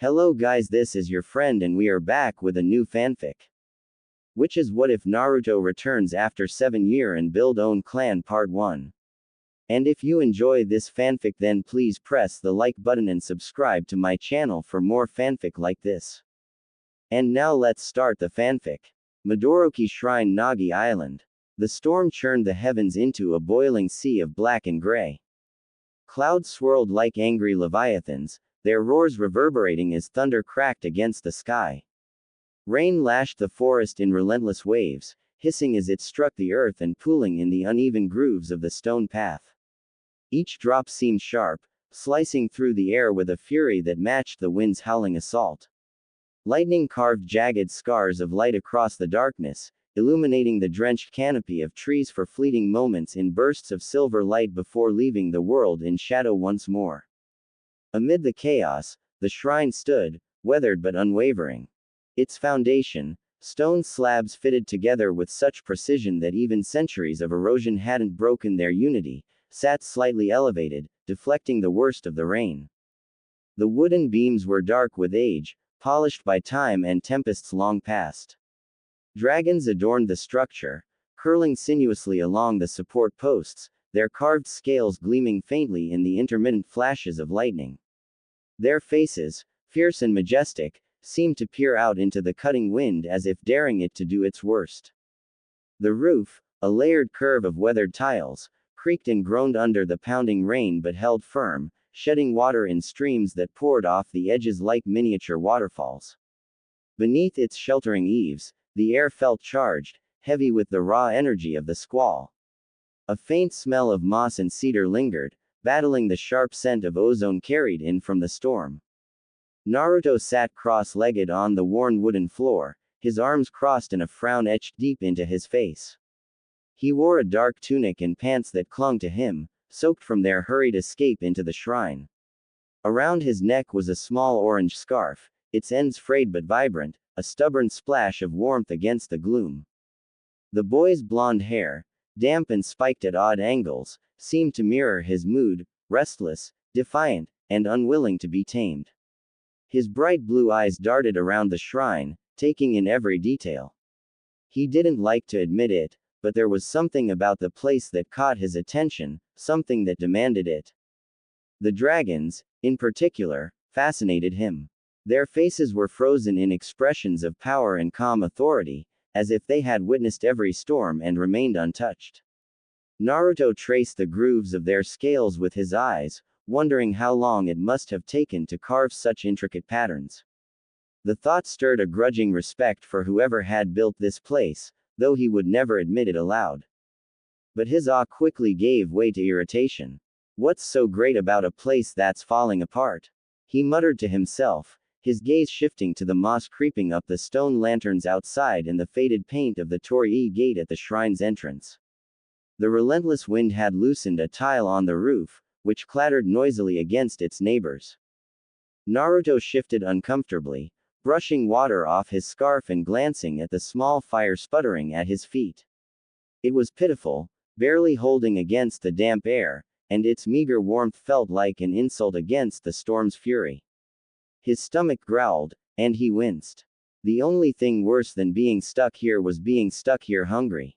Hello guys, this is your friend and we are back with a new fanfic. Which is what if Naruto returns after 7 years and build own clan part 1. And if you enjoy this fanfic then please press the like button and subscribe to my channel for more fanfic like this. And now let's start the fanfic. Midoroki Shrine Nagi Island. The storm churned the heavens into a boiling sea of black and gray. Clouds swirled like angry leviathans, their roars reverberating as thunder cracked against the sky. Rain lashed the forest in relentless waves, hissing as it struck the earth and pooling in the uneven grooves of the stone path. Each drop seemed sharp, slicing through the air with a fury that matched the wind's howling assault. Lightning carved jagged scars of light across the darkness, illuminating the drenched canopy of trees for fleeting moments in bursts of silver light before leaving the world in shadow once more. Amid the chaos, the shrine stood, weathered but unwavering. Its foundation, stone slabs fitted together with such precision that even centuries of erosion hadn't broken their unity, sat slightly elevated, deflecting the worst of the rain. The wooden beams were dark with age, polished by time and tempests long past. Dragons adorned the structure, curling sinuously along the support posts, their carved scales gleaming faintly in the intermittent flashes of lightning. Their faces, fierce and majestic, seemed to peer out into the cutting wind as if daring it to do its worst. The roof, a layered curve of weathered tiles, creaked and groaned under the pounding rain but held firm, shedding water in streams that poured off the edges like miniature waterfalls. Beneath its sheltering eaves, the air felt charged, heavy with the raw energy of the squall. A faint smell of moss and cedar lingered, battling the sharp scent of ozone carried in from the storm. Naruto sat cross-legged on the worn wooden floor, his arms crossed and a frown etched deep into his face. He wore a dark tunic and pants that clung to him, soaked from their hurried escape into the shrine. Around his neck was a small orange scarf, its ends frayed but vibrant, a stubborn splash of warmth against the gloom. The boy's blonde hair, damp and spiked at odd angles, seemed to mirror his mood, restless, defiant, and unwilling to be tamed. His bright blue eyes darted around the shrine, taking in every detail. He didn't like to admit it, but there was something about the place that caught his attention, something that demanded it. The dragons, in particular, fascinated him. Their faces were frozen in expressions of power and calm authority, as if they had witnessed every storm and remained untouched. Naruto traced the grooves of their scales with his eyes, wondering how long it must have taken to carve such intricate patterns. The thought stirred a grudging respect for whoever had built this place, though he would never admit it aloud. But his awe quickly gave way to irritation. What's so great about a place that's falling apart? He muttered to himself, his gaze shifting to the moss creeping up the stone lanterns outside and the faded paint of the torii gate at the shrine's entrance. The relentless wind had loosened a tile on the roof, which clattered noisily against its neighbors. Naruto shifted uncomfortably, brushing water off his scarf and glancing at the small fire sputtering at his feet. It was pitiful, barely holding against the damp air, and its meager warmth felt like an insult against the storm's fury. His stomach growled, and he winced. The only thing worse than being stuck here was being stuck here hungry.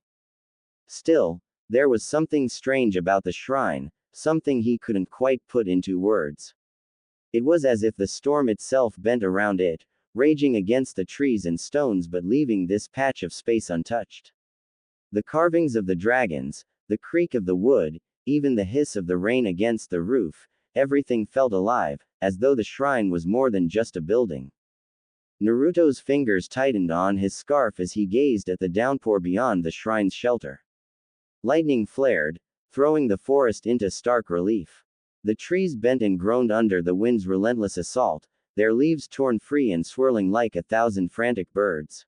Still, there was something strange about the shrine, something he couldn't quite put into words. It was as if the storm itself bent around it, raging against the trees and stones but leaving this patch of space untouched. The carvings of the dragons, the creak of the wood, even the hiss of the rain against the roof, everything felt alive, as though the shrine was more than just a building. Naruto's fingers tightened on his scarf as he gazed at the downpour beyond the shrine's shelter. Lightning flared, throwing the forest into stark relief. The trees bent and groaned under the wind's relentless assault, their leaves torn free and swirling like 1,000 frantic birds.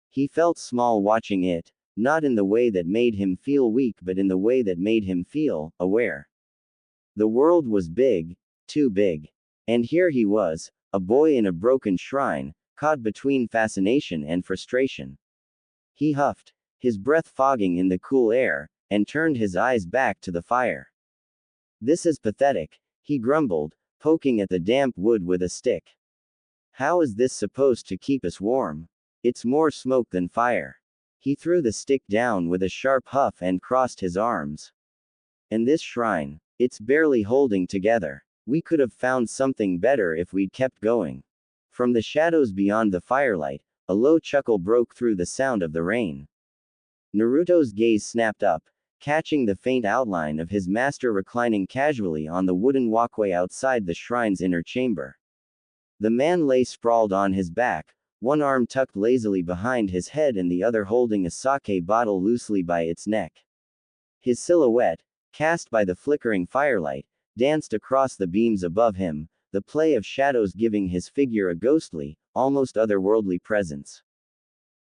He felt small watching it, not in the way that made him feel weak but in the way that made him feel aware. The world was big, too big. And here he was, a boy in a broken shrine, caught between fascination and frustration. He huffed, his breath fogging in the cool air, and turned his eyes back to the fire. This is pathetic, he grumbled, poking at the damp wood with a stick. How is this supposed to keep us warm? It's more smoke than fire. He threw the stick down with a sharp huff and crossed his arms. And this shrine, it's barely holding together. We could have found something better if we'd kept going. From the shadows beyond the firelight, a low chuckle broke through the sound of the rain. Naruto's gaze snapped up, catching the faint outline of his master reclining casually on the wooden walkway outside the shrine's inner chamber. The man lay sprawled on his back, one arm tucked lazily behind his head and the other holding a sake bottle loosely by its neck. His silhouette, cast by the flickering firelight, danced across the beams above him, the play of shadows giving his figure a ghostly, almost otherworldly presence.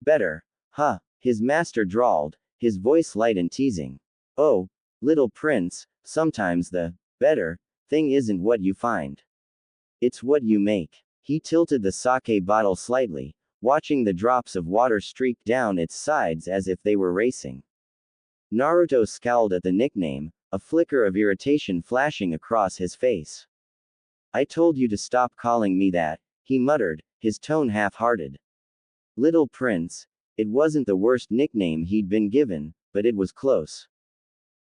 Better, huh? His master drawled, his voice light and teasing. Oh, little prince, sometimes the better thing isn't what you find. It's what you make. He tilted the sake bottle slightly, watching the drops of water streak down its sides as if they were racing. Naruto scowled at the nickname, a flicker of irritation flashing across his face. I told you to stop calling me that, he muttered, his tone half-hearted. Little prince, it wasn't the worst nickname he'd been given, but it was close.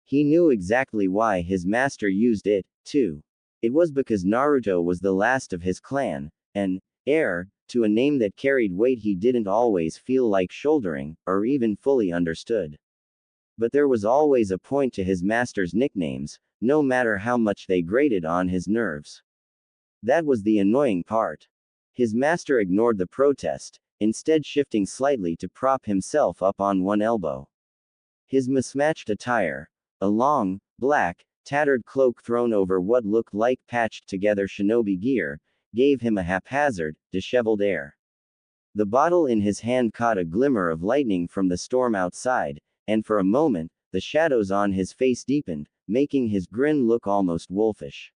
He knew exactly why his master used it, too. It was because Naruto was the last of his clan, and heir to a name that carried weight he didn't always feel like shouldering, or even fully understood. But there was always a point to his master's nicknames, no matter how much they grated on his nerves. That was the annoying part. His master ignored the protest, instead shifting slightly to prop himself up on one elbow. His mismatched attire, a long, black, tattered cloak thrown over what looked like patched-together shinobi gear, gave him a haphazard, disheveled air. The bottle in his hand caught a glimmer of lightning from the storm outside, and for a moment, the shadows on his face deepened, making his grin look almost wolfish.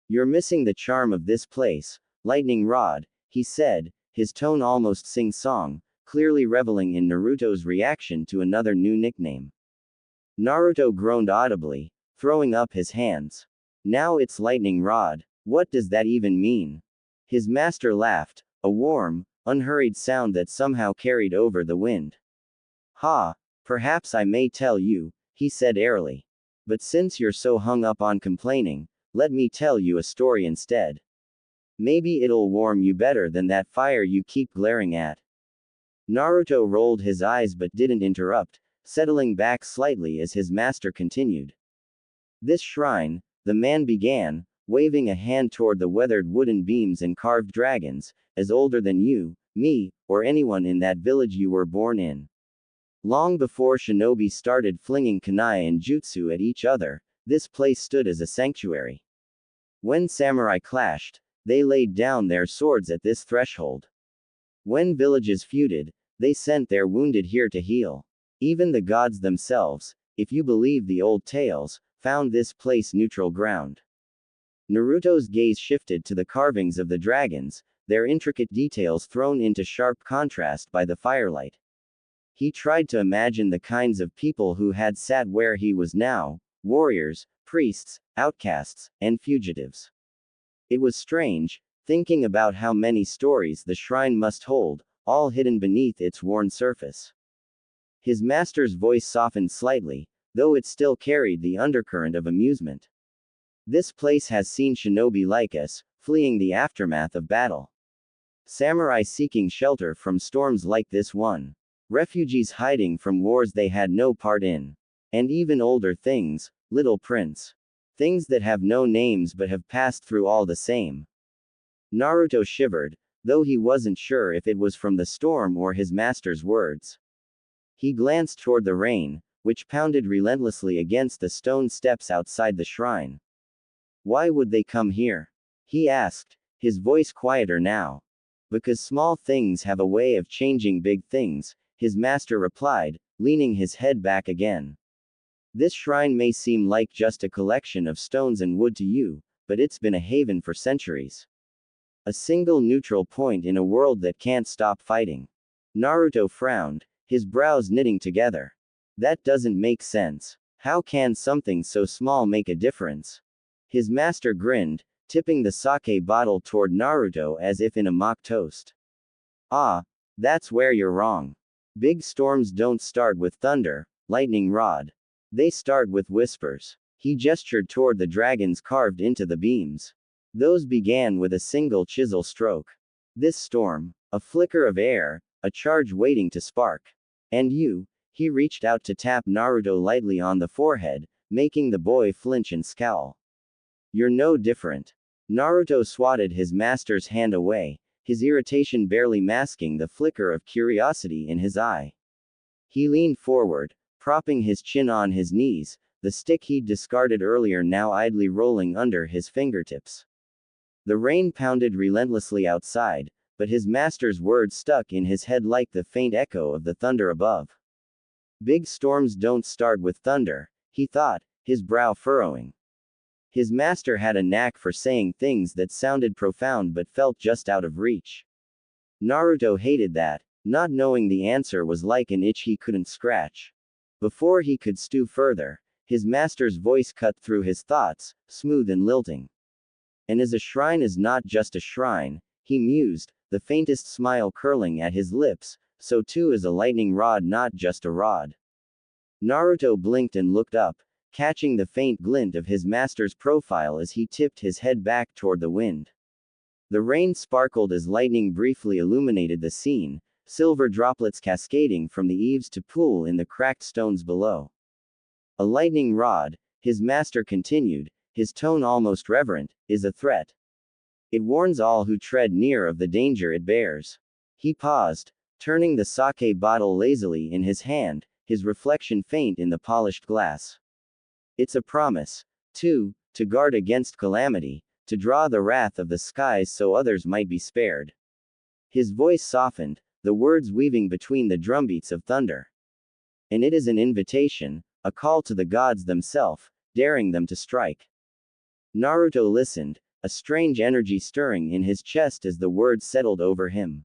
You're missing the charm of this place, Lightning Rod, he said, his tone almost sing-song, clearly reveling in Naruto's reaction to another new nickname. Naruto groaned audibly, throwing up his hands. Now it's Lightning Rod. What does that even mean? His master laughed, a warm, unhurried sound that somehow carried over the wind. Ha, perhaps I may tell you, he said airily. But since you're so hung up on complaining, let me tell you a story instead. Maybe it'll warm you better than that fire you keep glaring at. Naruto rolled his eyes but didn't interrupt, settling back slightly as his master continued. This shrine, the man began, waving a hand toward the weathered wooden beams and carved dragons, is older than you, me, or anyone in that village you were born in. Long before shinobi started flinging kunai and jutsu at each other, this place stood as a sanctuary. When samurai clashed, they laid down their swords at this threshold. When villages feuded, they sent their wounded here to heal. Even the gods themselves, if you believe the old tales, found this place neutral ground. Naruto's gaze shifted to the carvings of the dragons, their intricate details thrown into sharp contrast by the firelight. He tried to imagine the kinds of people who had sat where he was now, warriors, priests, outcasts, and fugitives. It was strange, thinking about how many stories the shrine must hold, all hidden beneath its worn surface. His master's voice softened slightly, though it still carried the undercurrent of amusement. This place has seen shinobi like us, fleeing the aftermath of battle. Samurai seeking shelter from storms like this one. Refugees hiding from wars they had no part in. And even older things, little prince. Things that have no names but have passed through all the same. Naruto shivered, though he wasn't sure if it was from the storm or his master's words. He glanced toward the rain, which pounded relentlessly against the stone steps outside the shrine. Why would they come here? He asked, his voice quieter now. Because small things have a way of changing big things, his master replied, leaning his head back again. This shrine may seem like just a collection of stones and wood to you, but it's been a haven for centuries. A single neutral point in a world that can't stop fighting. Naruto frowned, his brows knitting together. That doesn't make sense. How can something so small make a difference? His master grinned, tipping the sake bottle toward Naruto as if in a mock toast. Ah, that's where you're wrong. Big storms don't start with thunder, lightning rod. They start with whispers. He gestured toward the dragons carved into the beams. Those began with a single chisel stroke. This storm, a flicker of air, a charge waiting to spark. And you, he reached out to tap Naruto lightly on the forehead, making the boy flinch and scowl. You're no different. Naruto swatted his master's hand away, his irritation barely masking the flicker of curiosity in his eye. He leaned forward, propping his chin on his knees, the stick he'd discarded earlier now idly rolling under his fingertips. The rain pounded relentlessly outside, but his master's words stuck in his head like the faint echo of the thunder above. Big storms don't start with thunder, he thought, his brow furrowing. His master had a knack for saying things that sounded profound but felt just out of reach. Naruto hated that. Not knowing the answer was like an itch he couldn't scratch. Before he could stew further, his master's voice cut through his thoughts, smooth and lilting. And as a shrine is not just a shrine, he mused, the faintest smile curling at his lips, so too is a lightning rod not just a rod. Naruto blinked and looked up, catching the faint glint of his master's profile as he tipped his head back toward the wind. The rain sparkled as lightning briefly illuminated the scene, silver droplets cascading from the eaves to pool in the cracked stones below. A lightning rod, his master continued, his tone almost reverent, is a threat. It warns all who tread near of the danger it bears. He paused, turning the sake bottle lazily in his hand, his reflection faint in the polished glass. It's a promise, too, to guard against calamity, to draw the wrath of the skies so others might be spared. His voice softened, the words weaving between the drumbeats of thunder. And it is an invitation, a call to the gods themselves, daring them to strike. Naruto listened, a strange energy stirring in his chest as the words settled over him.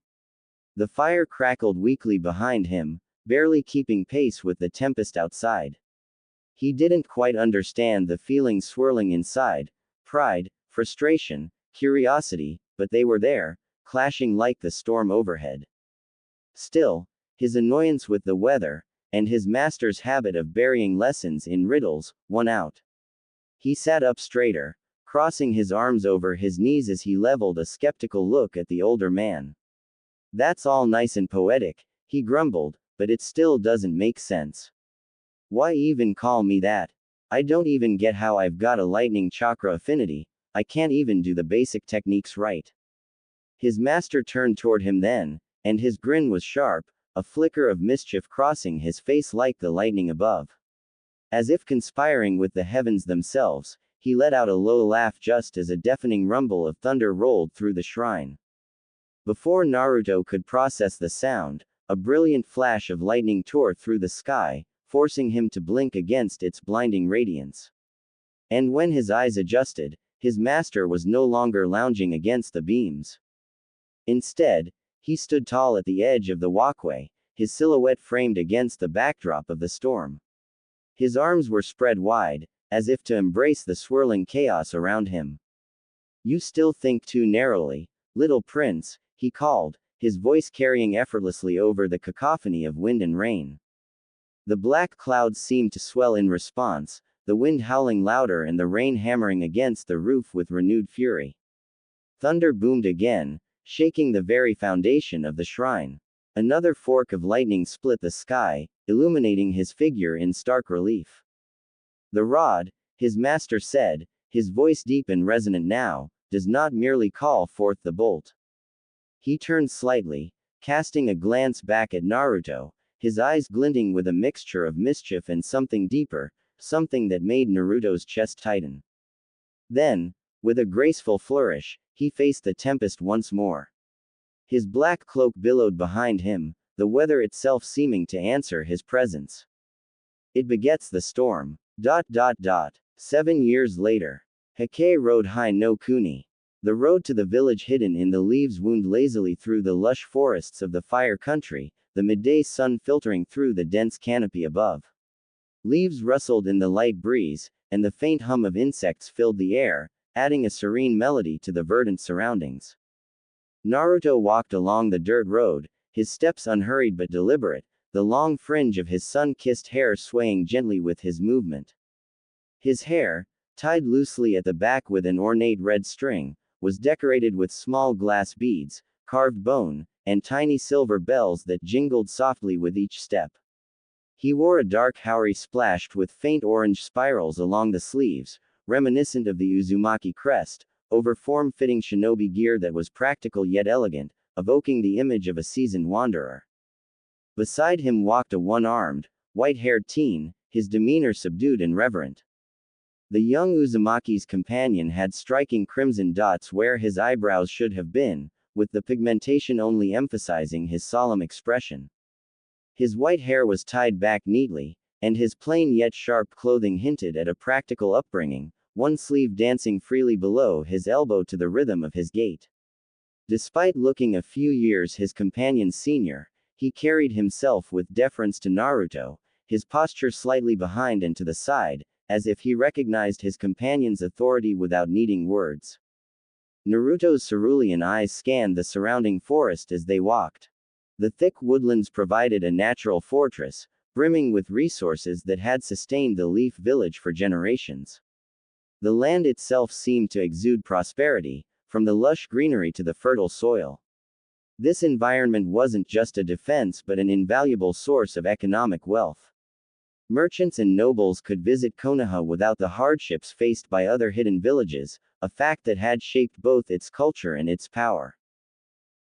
The fire crackled weakly behind him, barely keeping pace with the tempest outside. He didn't quite understand the feelings swirling inside, pride, frustration, curiosity, but they were there, clashing like the storm overhead. Still, his annoyance with the weather, and his master's habit of burying lessons in riddles, won out. He sat up straighter, crossing his arms over his knees as he leveled a skeptical look at the older man. That's all nice and poetic, he grumbled, but it still doesn't make sense. Why even call me that? I don't even get how I've got a lightning chakra affinity, I can't even do the basic techniques right. His master turned toward him then, and his grin was sharp, a flicker of mischief crossing his face like the lightning above. As if conspiring with the heavens themselves, he let out a low laugh just as a deafening rumble of thunder rolled through the shrine. Before Naruto could process the sound, a brilliant flash of lightning tore through the sky, forcing him to blink against its blinding radiance. And when his eyes adjusted, his master was no longer lounging against the beams. Instead, he stood tall at the edge of the walkway, his silhouette framed against the backdrop of the storm. His arms were spread wide, as if to embrace the swirling chaos around him. You still think too narrowly, little prince, he called, his voice carrying effortlessly over the cacophony of wind and rain. The black clouds seemed to swell in response, the wind howling louder and the rain hammering against the roof with renewed fury. Thunder boomed again, shaking the very foundation of the shrine. Another fork of lightning split the sky, illuminating his figure in stark relief. The rod, his master said, his voice deep and resonant now, does not merely call forth the bolt. He turned slightly, casting a glance back at Naruto, his eyes glinting with a mixture of mischief and something deeper, something that made Naruto's chest tighten. Then, with a graceful flourish, he faced the tempest once more. His black cloak billowed behind him, the weather itself seeming to answer his presence. It begets the storm. 7 years later. Hake Road High no Kuni. The road to the village hidden in the leaves wound lazily through the lush forests of the fire country, the midday sun filtering through the dense canopy above. Leaves rustled in the light breeze, and the faint hum of insects filled the air, adding a serene melody to the verdant surroundings. Naruto walked along the dirt road, his steps unhurried but deliberate, the long fringe of his sun-kissed hair swaying gently with his movement. His hair, tied loosely at the back with an ornate red string, was decorated with small glass beads, carved bone, and tiny silver bells that jingled softly with each step. He wore a dark haori splashed with faint orange spirals along the sleeves, reminiscent of the Uzumaki crest, over form-fitting shinobi gear that was practical yet elegant, evoking the image of a seasoned wanderer. Beside him walked a one-armed, white-haired teen, his demeanor subdued and reverent. The young Uzumaki's companion had striking crimson dots where his eyebrows should have been, with the pigmentation only emphasizing his solemn expression. His white hair was tied back neatly, and his plain yet sharp clothing hinted at a practical upbringing, one sleeve dancing freely below his elbow to the rhythm of his gait. Despite looking a few years his companion's senior, he carried himself with deference to Naruto, his posture slightly behind and to the side, as if he recognized his companion's authority without needing words. Naruto's cerulean eyes scanned the surrounding forest as they walked. The thick woodlands provided a natural fortress, brimming with resources that had sustained the Leaf Village for generations. The land itself seemed to exude prosperity, from the lush greenery to the fertile soil. This environment wasn't just a defense but an invaluable source of economic wealth. Merchants and nobles could visit Konoha without the hardships faced by other hidden villages, a fact that had shaped both its culture and its power.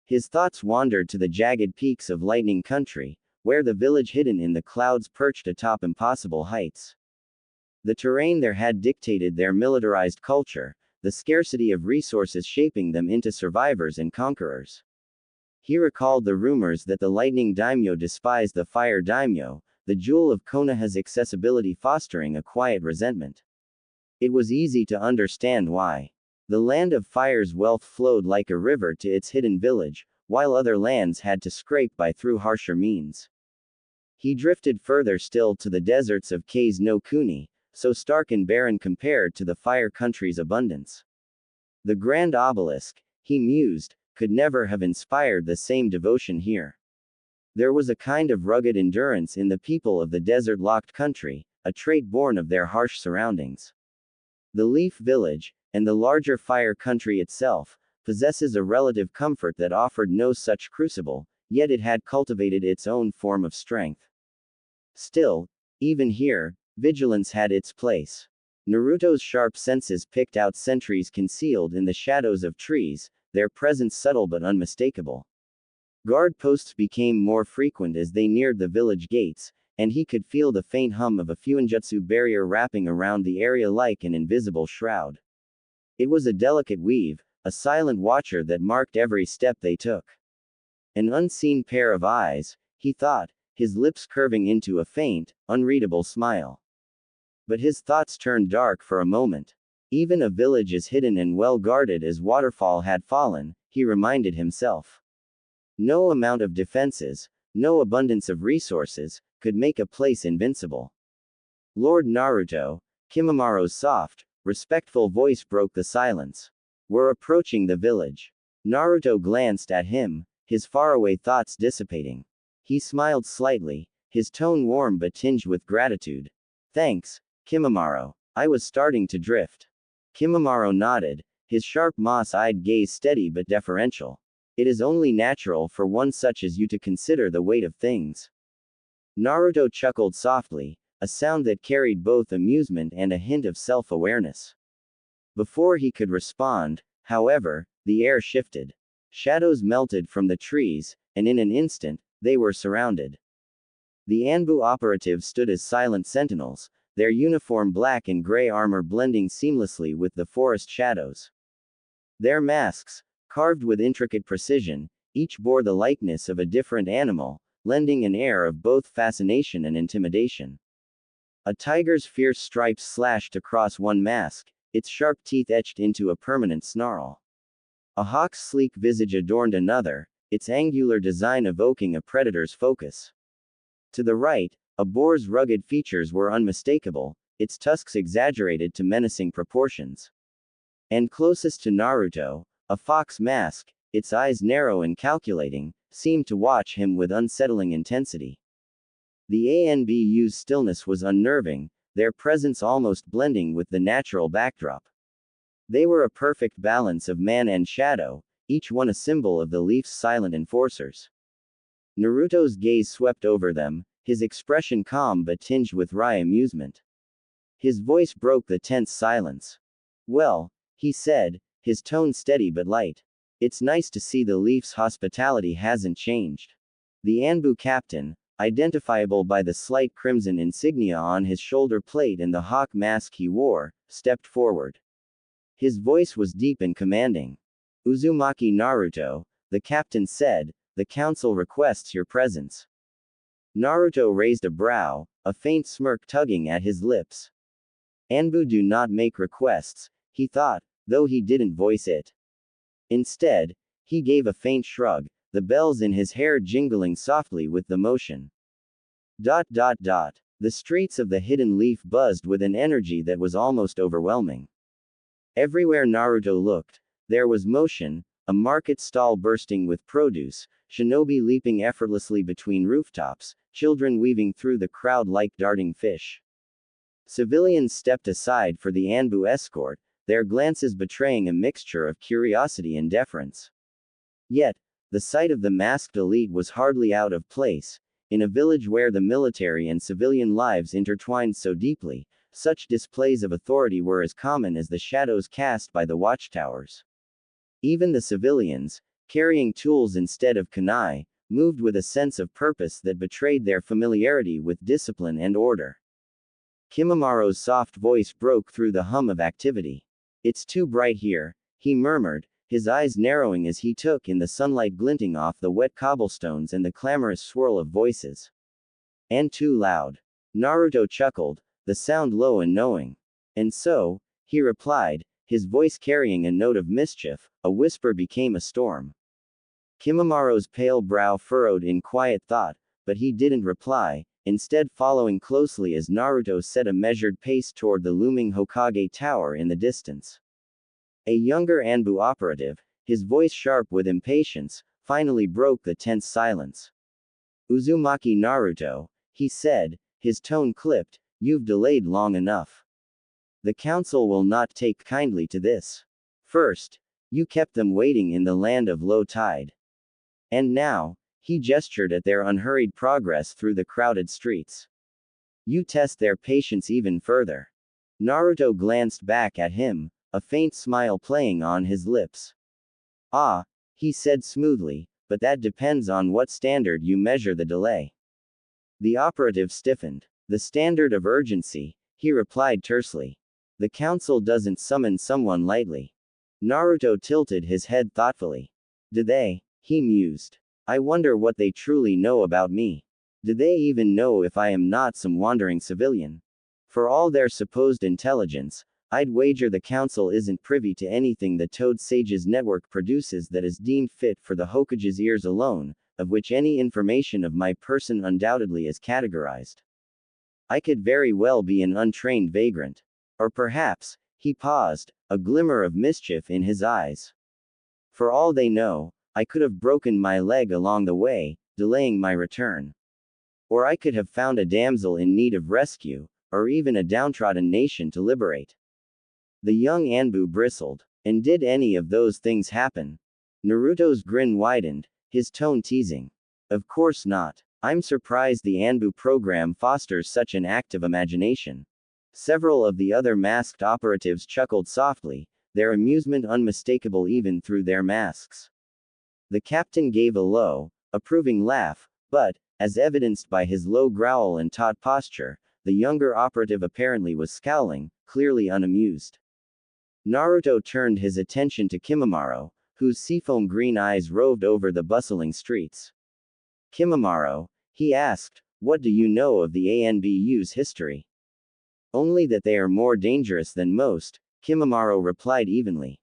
His thoughts wandered to the jagged peaks of Lightning Country, where the village hidden in the clouds perched atop impossible heights. The terrain there had dictated their militarized culture, the scarcity of resources shaping them into survivors and conquerors. He recalled the rumors that the Lightning Daimyo despised the Fire Daimyo, the jewel of Konoha's accessibility fostering a quiet resentment. It was easy to understand why. The Land of Fire's wealth flowed like a river to its hidden village, while other lands had to scrape by through harsher means. He drifted further still to the deserts of Kase no Kuni, so stark and barren compared to the Fire Country's abundance. The Grand Obelisk, he mused, could never have inspired the same devotion here. There was a kind of rugged endurance in the people of the desert-locked country, a trait born of their harsh surroundings. The Leaf Village, and the larger Fire Country itself, possesses a relative comfort that offered no such crucible, yet it had cultivated its own form of strength. Still, even here, vigilance had its place. Naruto's sharp senses picked out sentries concealed in the shadows of trees, their presence subtle but unmistakable. Guard posts became more frequent as they neared the village gates, and he could feel the faint hum of a fuinjutsu barrier wrapping around the area like an invisible shroud. It was a delicate weave, a silent watcher that marked every step they took. An unseen pair of eyes, he thought, his lips curving into a faint, unreadable smile. But his thoughts turned dark for a moment. Even a village as hidden and well guarded as Waterfall had fallen, he reminded himself. No amount of defenses, no abundance of resources, could make a place invincible. Lord Naruto, Kimimara's soft, respectful voice broke the silence. We're approaching the village. Naruto glanced at him, his faraway thoughts dissipating. He smiled slightly, his tone warm but tinged with gratitude. Thanks, Kimimaro. I was starting to drift. Kimimaro nodded, his sharp moss-eyed gaze steady but deferential. It is only natural for one such as you to consider the weight of things. Naruto chuckled softly, a sound that carried both amusement and a hint of self-awareness. Before he could respond, however, the air shifted. Shadows melted from the trees, and in an instant, they were surrounded. The Anbu operatives stood as silent sentinels, their uniform black and gray armor blending seamlessly with the forest shadows. Their masks, carved with intricate precision, each bore the likeness of a different animal, lending an air of both fascination and intimidation. A tiger's fierce stripes slashed across one mask, its sharp teeth etched into a permanent snarl. A hawk's sleek visage adorned another, its angular design evoking a predator's focus. To the right, a boar's rugged features were unmistakable, its tusks exaggerated to menacing proportions. And closest to Naruto, a fox mask, its eyes narrow and calculating, seemed to watch him with unsettling intensity. The ANBU's stillness was unnerving, their presence almost blending with the natural backdrop. They were a perfect balance of man and shadow, each one a symbol of the Leaf's silent enforcers. Naruto's gaze swept over them, his expression calm but tinged with wry amusement. His voice broke the tense silence. "Well," he said, his tone steady but light. "It's nice to see the Leaf's hospitality hasn't changed." The Anbu captain, identifiable by the slight crimson insignia on his shoulder plate and the hawk mask he wore, stepped forward. His voice was deep and commanding. "Uzumaki Naruto," the captain said, "the council requests your presence." Naruto raised a brow, a faint smirk tugging at his lips. Anbu do not make requests, he thought, though he didn't voice it. Instead, he gave a faint shrug, the bells in his hair jingling softly with the motion. The streets of the Hidden Leaf buzzed with an energy that was almost overwhelming. Everywhere Naruto looked, there was motion, a market stall bursting with produce, shinobi leaping effortlessly between rooftops, children weaving through the crowd like darting fish. Civilians stepped aside for the Anbu escort, their glances betraying a mixture of curiosity and deference. Yet, the sight of the masked elite was hardly out of place. In a village where the military and civilian lives intertwined so deeply, such displays of authority were as common as the shadows cast by the watchtowers. Even the civilians, carrying tools instead of kunai, moved with a sense of purpose that betrayed their familiarity with discipline and order. Kimamaro's soft voice broke through the hum of activity. "It's too bright here," he murmured, his eyes narrowing as he took in the sunlight glinting off the wet cobblestones and the clamorous swirl of voices. "And too loud." Naruto chuckled, the sound low and knowing. "And so," he replied, his voice carrying a note of mischief, a whisper became a storm. Kimamaro's pale brow furrowed in quiet thought, but he didn't reply, instead following closely as Naruto set a measured pace toward the looming Hokage tower in the distance. A younger Anbu operative, his voice sharp with impatience, finally broke the tense silence. "Uzumaki Naruto," he said, his tone clipped, "you've delayed long enough. The council will not take kindly to this. First, you kept them waiting in the land of low tide. And now," he gestured at their unhurried progress through the crowded streets. "You test their patience even further." Naruto glanced back at him, a faint smile playing on his lips. "Ah," he said smoothly, "but that depends on what standard you measure the delay." The operative stiffened. "The standard of urgency," he replied tersely. "The council doesn't summon someone lightly." Naruto tilted his head thoughtfully. "Do they?" he mused. "I wonder what they truly know about me. Do they even know if I am not some wandering civilian? For all their supposed intelligence, I'd wager the council isn't privy to anything the Toad Sages network produces that is deemed fit for the Hokage's ears alone, of which any information of my person undoubtedly is categorized. I could very well be an untrained vagrant. Or perhaps," he paused, a glimmer of mischief in his eyes. "For all they know, I could have broken my leg along the way, delaying my return. Or I could have found a damsel in need of rescue, or even a downtrodden nation to liberate." The young Anbu bristled. "And did any of those things happen?" Naruto's grin widened, his tone teasing. "Of course not. I'm surprised the Anbu program fosters such an active imagination." Several of the other masked operatives chuckled softly, their amusement unmistakable even through their masks. The captain gave a low, approving laugh, but, as evidenced by his low growl and taut posture, the younger operative apparently was scowling, clearly unamused. Naruto turned his attention to Kimamaro, whose seafoam green eyes roved over the bustling streets. "Kimamaro," he asked, "what do you know of the ANBU's history?" "Only that they are more dangerous than most," Kimamaro replied evenly.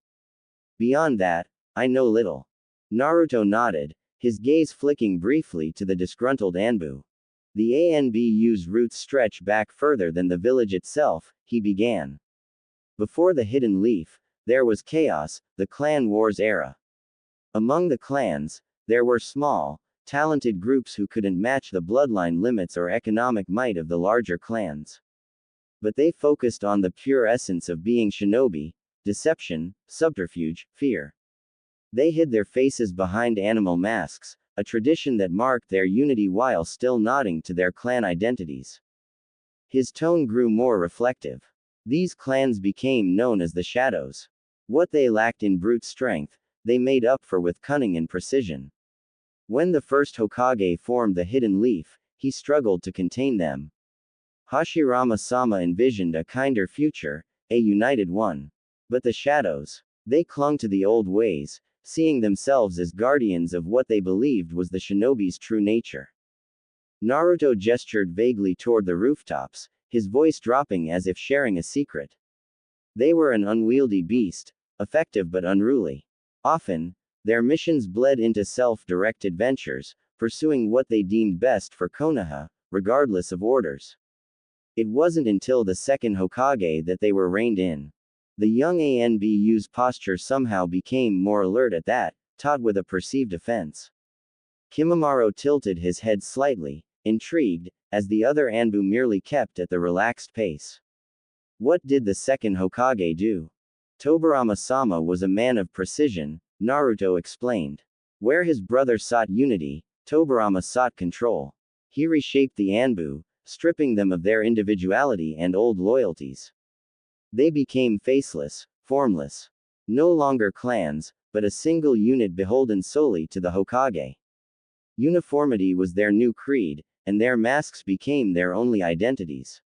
"Beyond that, I know little." Naruto nodded, his gaze flicking briefly to the disgruntled Anbu. "The ANBU's roots stretch back further than the village itself," he began. "Before the Hidden Leaf, There was chaos, the clan wars era. Among the clans, there were small, talented groups who couldn't match the bloodline limits or economic might of the larger clans. But they focused on the pure essence of being shinobi: deception, subterfuge, fear. They hid their faces behind animal masks, a tradition that marked their unity while still nodding to their clan identities. His tone grew more reflective. These clans became known as the Shadows. What they lacked in brute strength, they made up for with cunning and precision. When the first Hokage formed the Hidden Leaf, he struggled to contain them. Hashirama-sama envisioned a kinder future, a united one. But the Shadows, they clung to the old ways, seeing themselves as guardians of what they believed was the shinobi's true nature. Naruto gestured vaguely toward the rooftops, his voice dropping as if sharing a secret. They were an unwieldy beast, effective but unruly. Often, their missions bled into self-directed ventures, pursuing what they deemed best for Konoha, regardless of orders. It wasn't until the second Hokage that they were reined in. The young Anbu's posture somehow became more alert at that, taut with a perceived offense. Kimimaro tilted his head slightly, intrigued, as the other Anbu merely kept at the relaxed pace. What did the second Hokage do? Tobirama-sama was a man of precision, Naruto explained. Where his brother sought unity, Tobirama sought control. He reshaped the Anbu, stripping them of their individuality and old loyalties. They became faceless, formless. No longer clans, but a single unit beholden solely to the Hokage. Uniformity was their new creed, and their masks became their only identities.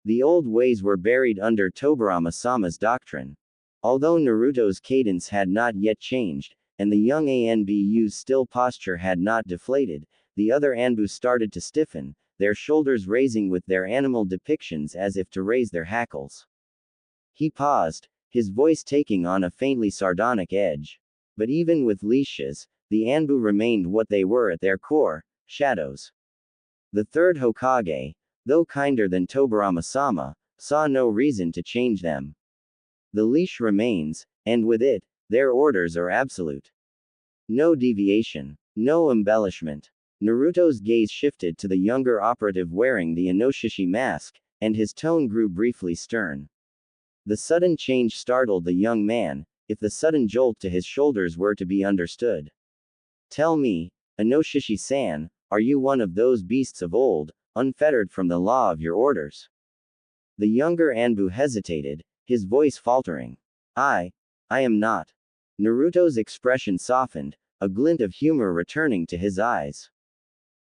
The old ways were buried under Tobirama-sama's doctrine. Although Naruto's cadence had not yet changed, and the young Anbu's still posture had not deflated, the other Anbu started to stiffen, their shoulders raising with their animal depictions as if to raise their hackles. He paused, his voice taking on a faintly sardonic edge. But even with leashes, the Anbu remained what they were at their core: shadows. The third Hokage, though kinder than Tobirama-sama, saw no reason to change them. The leash remains, and with it, their orders are absolute. No deviation, no embellishment. Naruto's gaze shifted to the younger operative wearing the Inoshishi mask, and his tone grew briefly stern. The sudden change startled the young man, if the sudden jolt to his shoulders were to be understood. Tell me, Inoshishi-san, are you one of those beasts of old, unfettered from the law of your orders? The younger Anbu hesitated, his voice faltering. I am not. Naruto's expression softened, a glint of humor returning to his eyes.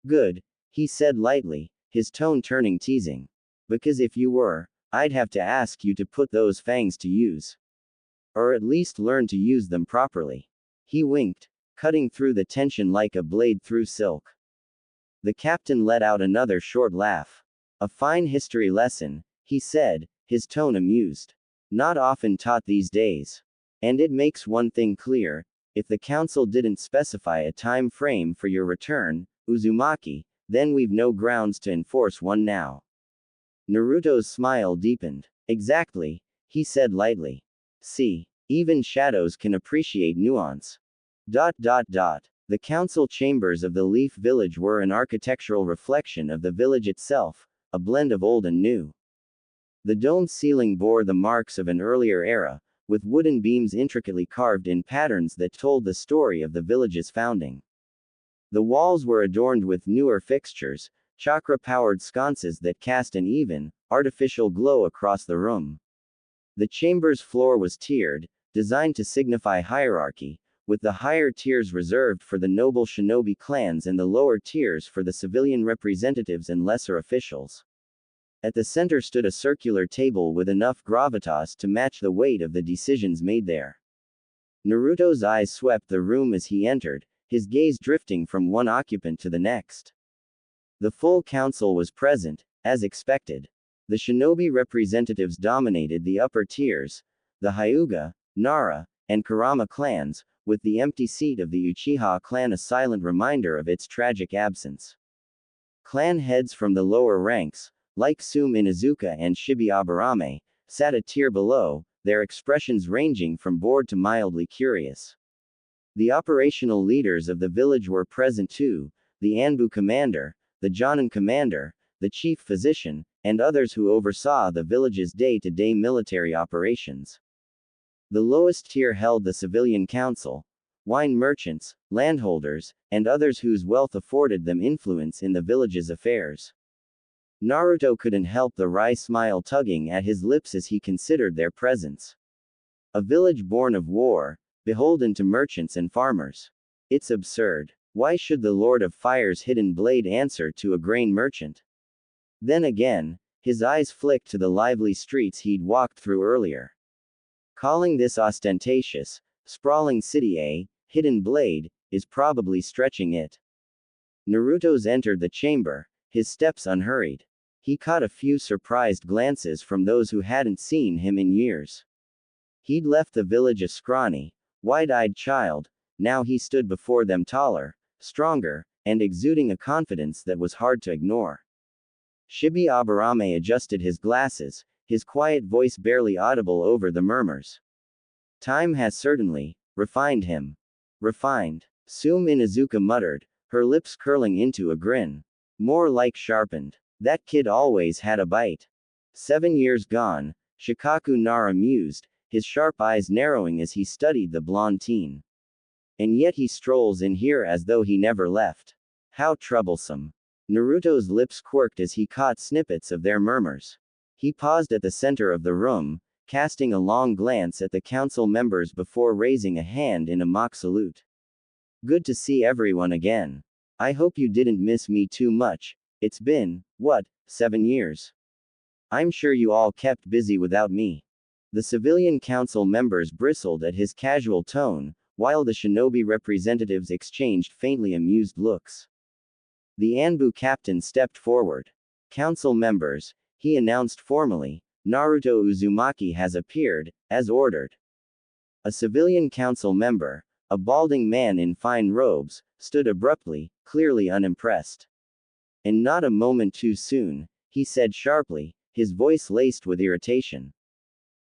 Good, he said lightly, his tone turning teasing. Because if you were, I'd have to ask you to put those fangs to use. Or at least learn to use them properly. He winked, cutting through the tension like a blade through silk. The captain let out another short laugh. A fine history lesson, he said, his tone amused. Not often taught these days. And it makes one thing clear: if the council didn't specify a time frame for your return, Uzumaki, then we've no grounds to enforce one now. Naruto's smile deepened. Exactly, he said lightly. See, even shadows can appreciate nuance. The council chambers of the Leaf Village were an architectural reflection of the village itself, a blend of old and new. The domed ceiling bore the marks of an earlier era, with wooden beams intricately carved in patterns that told the story of the village's founding. The walls were adorned with newer fixtures, chakra-powered sconces that cast an even, artificial glow across the room. The chamber's floor was tiered, designed to signify hierarchy, with the higher tiers reserved for the noble shinobi clans and the lower tiers for the civilian representatives and lesser officials. At the center stood a circular table with enough gravitas to match the weight of the decisions made there. Naruto's eyes swept the room as he entered, his gaze drifting from one occupant to the next. The full council was present, as expected. The shinobi representatives dominated the upper tiers, the Hyuga, Nara, and Kurama clans, with the empty seat of the Uchiha clan a silent reminder of its tragic absence. Clan heads from the lower ranks, like Sume Inuzuka and Shibi Aburame, sat a tier below, their expressions ranging from bored to mildly curious. The operational leaders of the village were present too, the Anbu commander, the Jonin commander, the chief physician, and others who oversaw the village's day-to-day military operations. The lowest tier held the civilian council, wine merchants, landholders, and others whose wealth afforded them influence in the village's affairs. Naruto couldn't help the wry smile tugging at his lips as he considered their presence. A village born of war, beholden to merchants and farmers. It's absurd. Why should the Lord of Fire's hidden blade answer to a grain merchant? Then again, his eyes flicked to the lively streets he'd walked through earlier. Calling this ostentatious, sprawling city a hidden blade is probably stretching it. Naruto's entered the chamber, his steps unhurried. He caught a few surprised glances from those who hadn't seen him in years. He'd left the village a scrawny, wide-eyed child, now he stood before them taller, stronger, and exuding a confidence that was hard to ignore. Shibi Aburame adjusted his glasses, his quiet voice barely audible over the murmurs. Time has certainly refined him. Refined. Sume Inuzuka muttered, her lips curling into a grin. More like sharpened. That kid always had a bite. 7 years gone, Shikaku Nara mused, his sharp eyes narrowing as he studied the blonde teen. And yet he strolls in here as though he never left. How troublesome. Naruto's lips quirked as he caught snippets of their murmurs. He paused at the center of the room, casting a long glance at the council members before raising a hand in a mock salute. Good to see everyone again. I hope you didn't miss me too much. It's been, what, 7 years? I'm sure you all kept busy without me. The civilian council members bristled at his casual tone, while the shinobi representatives exchanged faintly amused looks. The Anbu captain stepped forward. Council members, he announced formally, Naruto Uzumaki has appeared, as ordered. A civilian council member, a balding man in fine robes, stood abruptly, clearly unimpressed. And not a moment too soon, he said sharply, his voice laced with irritation.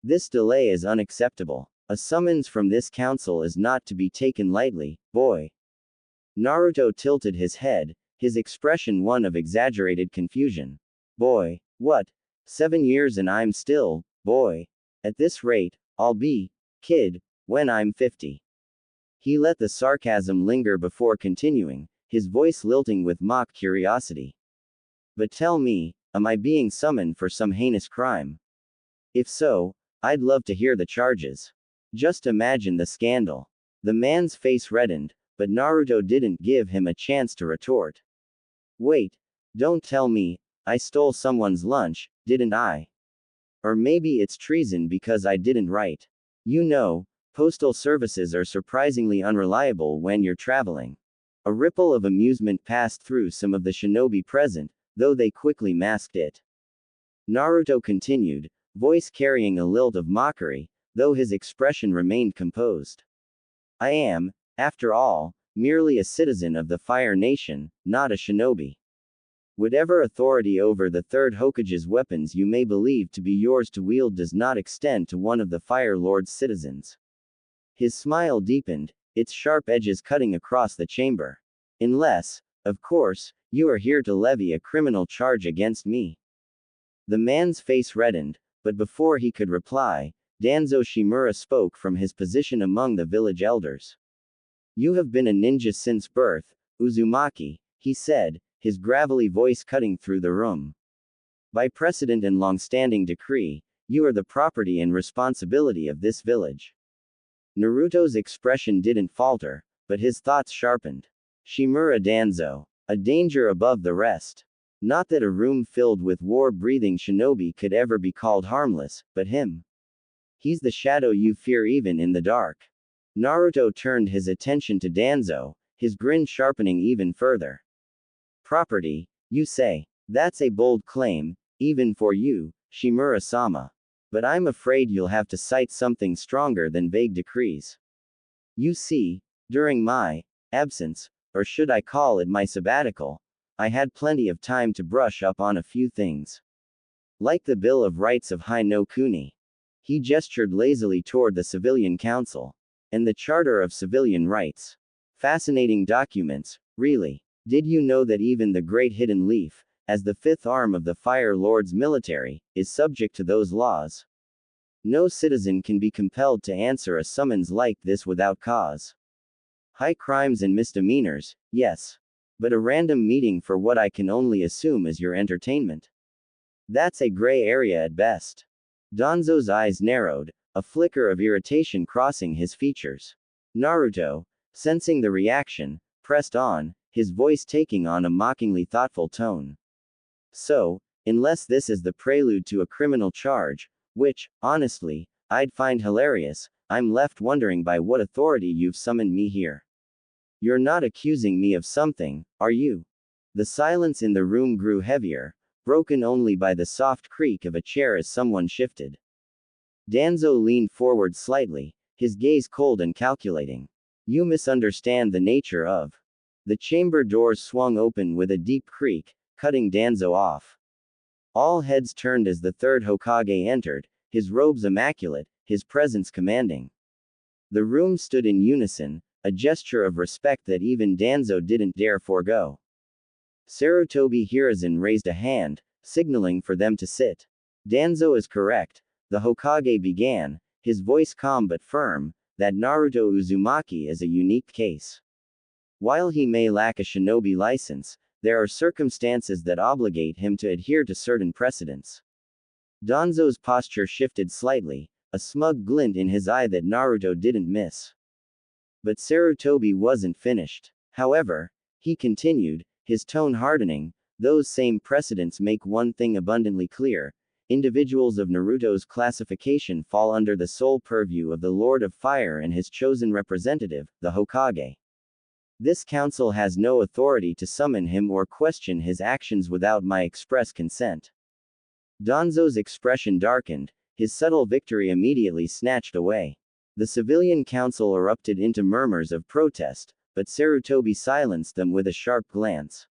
This delay is unacceptable. A summons from this council is not to be taken lightly, boy. Naruto tilted his head, his expression one of exaggerated confusion. Boy, what? 7 years and I'm still, boy. At this rate, I'll be, kid, when I'm 50. He let the sarcasm linger before continuing, his voice lilting with mock curiosity. But tell me, am I being summoned for some heinous crime? If so, I'd love to hear the charges. Just imagine the scandal. The man's face reddened, but Naruto didn't give him a chance to retort. Wait, don't tell me, I stole someone's lunch, didn't I? Or maybe it's treason because I didn't write. You know, postal services are surprisingly unreliable when you're traveling. A ripple of amusement passed through some of the shinobi present, though they quickly masked it. Naruto continued, voice carrying a lilt of mockery, though his expression remained composed. I am, after all, merely a citizen of the Fire Nation, not a shinobi. Whatever authority over the third Hokage's weapons you may believe to be yours to wield does not extend to one of the Fire Lord's citizens. His smile deepened, its sharp edges cutting across the chamber. Unless, of course, you are here to levy a criminal charge against me. The man's face reddened, but before he could reply, Danzo Shimura spoke from his position among the village elders. You have been a ninja since birth, Uzumaki, he said, his gravelly voice cutting through the room. By precedent and long-standing decree, you are the property and responsibility of this village. Naruto's expression didn't falter, but his thoughts sharpened. Shimura Danzo, a danger above the rest. Not that a room filled with war-breathing shinobi could ever be called harmless, but him. He's the shadow you fear even in the dark. Naruto turned his attention to Danzo, his grin sharpening even further. Property, you say? That's a bold claim, even for you, Shimura-sama. But I'm afraid you'll have to cite something stronger than vague decrees. You see, during my absence, or should I call it my sabbatical, I had plenty of time to brush up on a few things. Like the Bill of Rights of Hai no Kuni. He gestured lazily toward the Civilian Council. And the Charter of Civilian Rights. Fascinating documents, really. Did you know that even the Great Hidden Leaf, as the fifth arm of the Fire Lord's military, is subject to those laws? No citizen can be compelled to answer a summons like this without cause. High crimes and misdemeanors, yes. But a random meeting for what I can only assume is your entertainment. That's a gray area at best. Danzo's eyes narrowed, a flicker of irritation crossing his features. Naruto, sensing the reaction, pressed on, his voice taking on a mockingly thoughtful tone. So, unless this is the prelude to a criminal charge, which, honestly, I'd find hilarious, I'm left wondering by what authority you've summoned me here. You're not accusing me of something, are you? The silence in the room grew heavier, broken only by the soft creak of a chair as someone shifted. Danzo leaned forward slightly, his gaze cold and calculating. You misunderstand the nature of. The chamber doors swung open with a deep creak, cutting Danzo off. All heads turned as the third Hokage entered, his robes immaculate, his presence commanding. The room stood in unison, a gesture of respect that even Danzo didn't dare forego. Sarutobi Hiruzen raised a hand, signaling for them to sit. Danzo is correct, the Hokage began, his voice calm but firm, that Naruto Uzumaki is a unique case. While he may lack a shinobi license, there are circumstances that obligate him to adhere to certain precedents. Danzo's posture shifted slightly, a smug glint in his eye that Naruto didn't miss. But Sarutobi wasn't finished. However, he continued, his tone hardening, those same precedents make one thing abundantly clear. Individuals of Naruto's classification fall under the sole purview of the Lord of Fire and his chosen representative, the Hokage. This council has no authority to summon him or question his actions without my express consent. Danzo's expression darkened, his subtle victory immediately snatched away. The civilian council erupted into murmurs of protest, but Sarutobi silenced them with a sharp glance.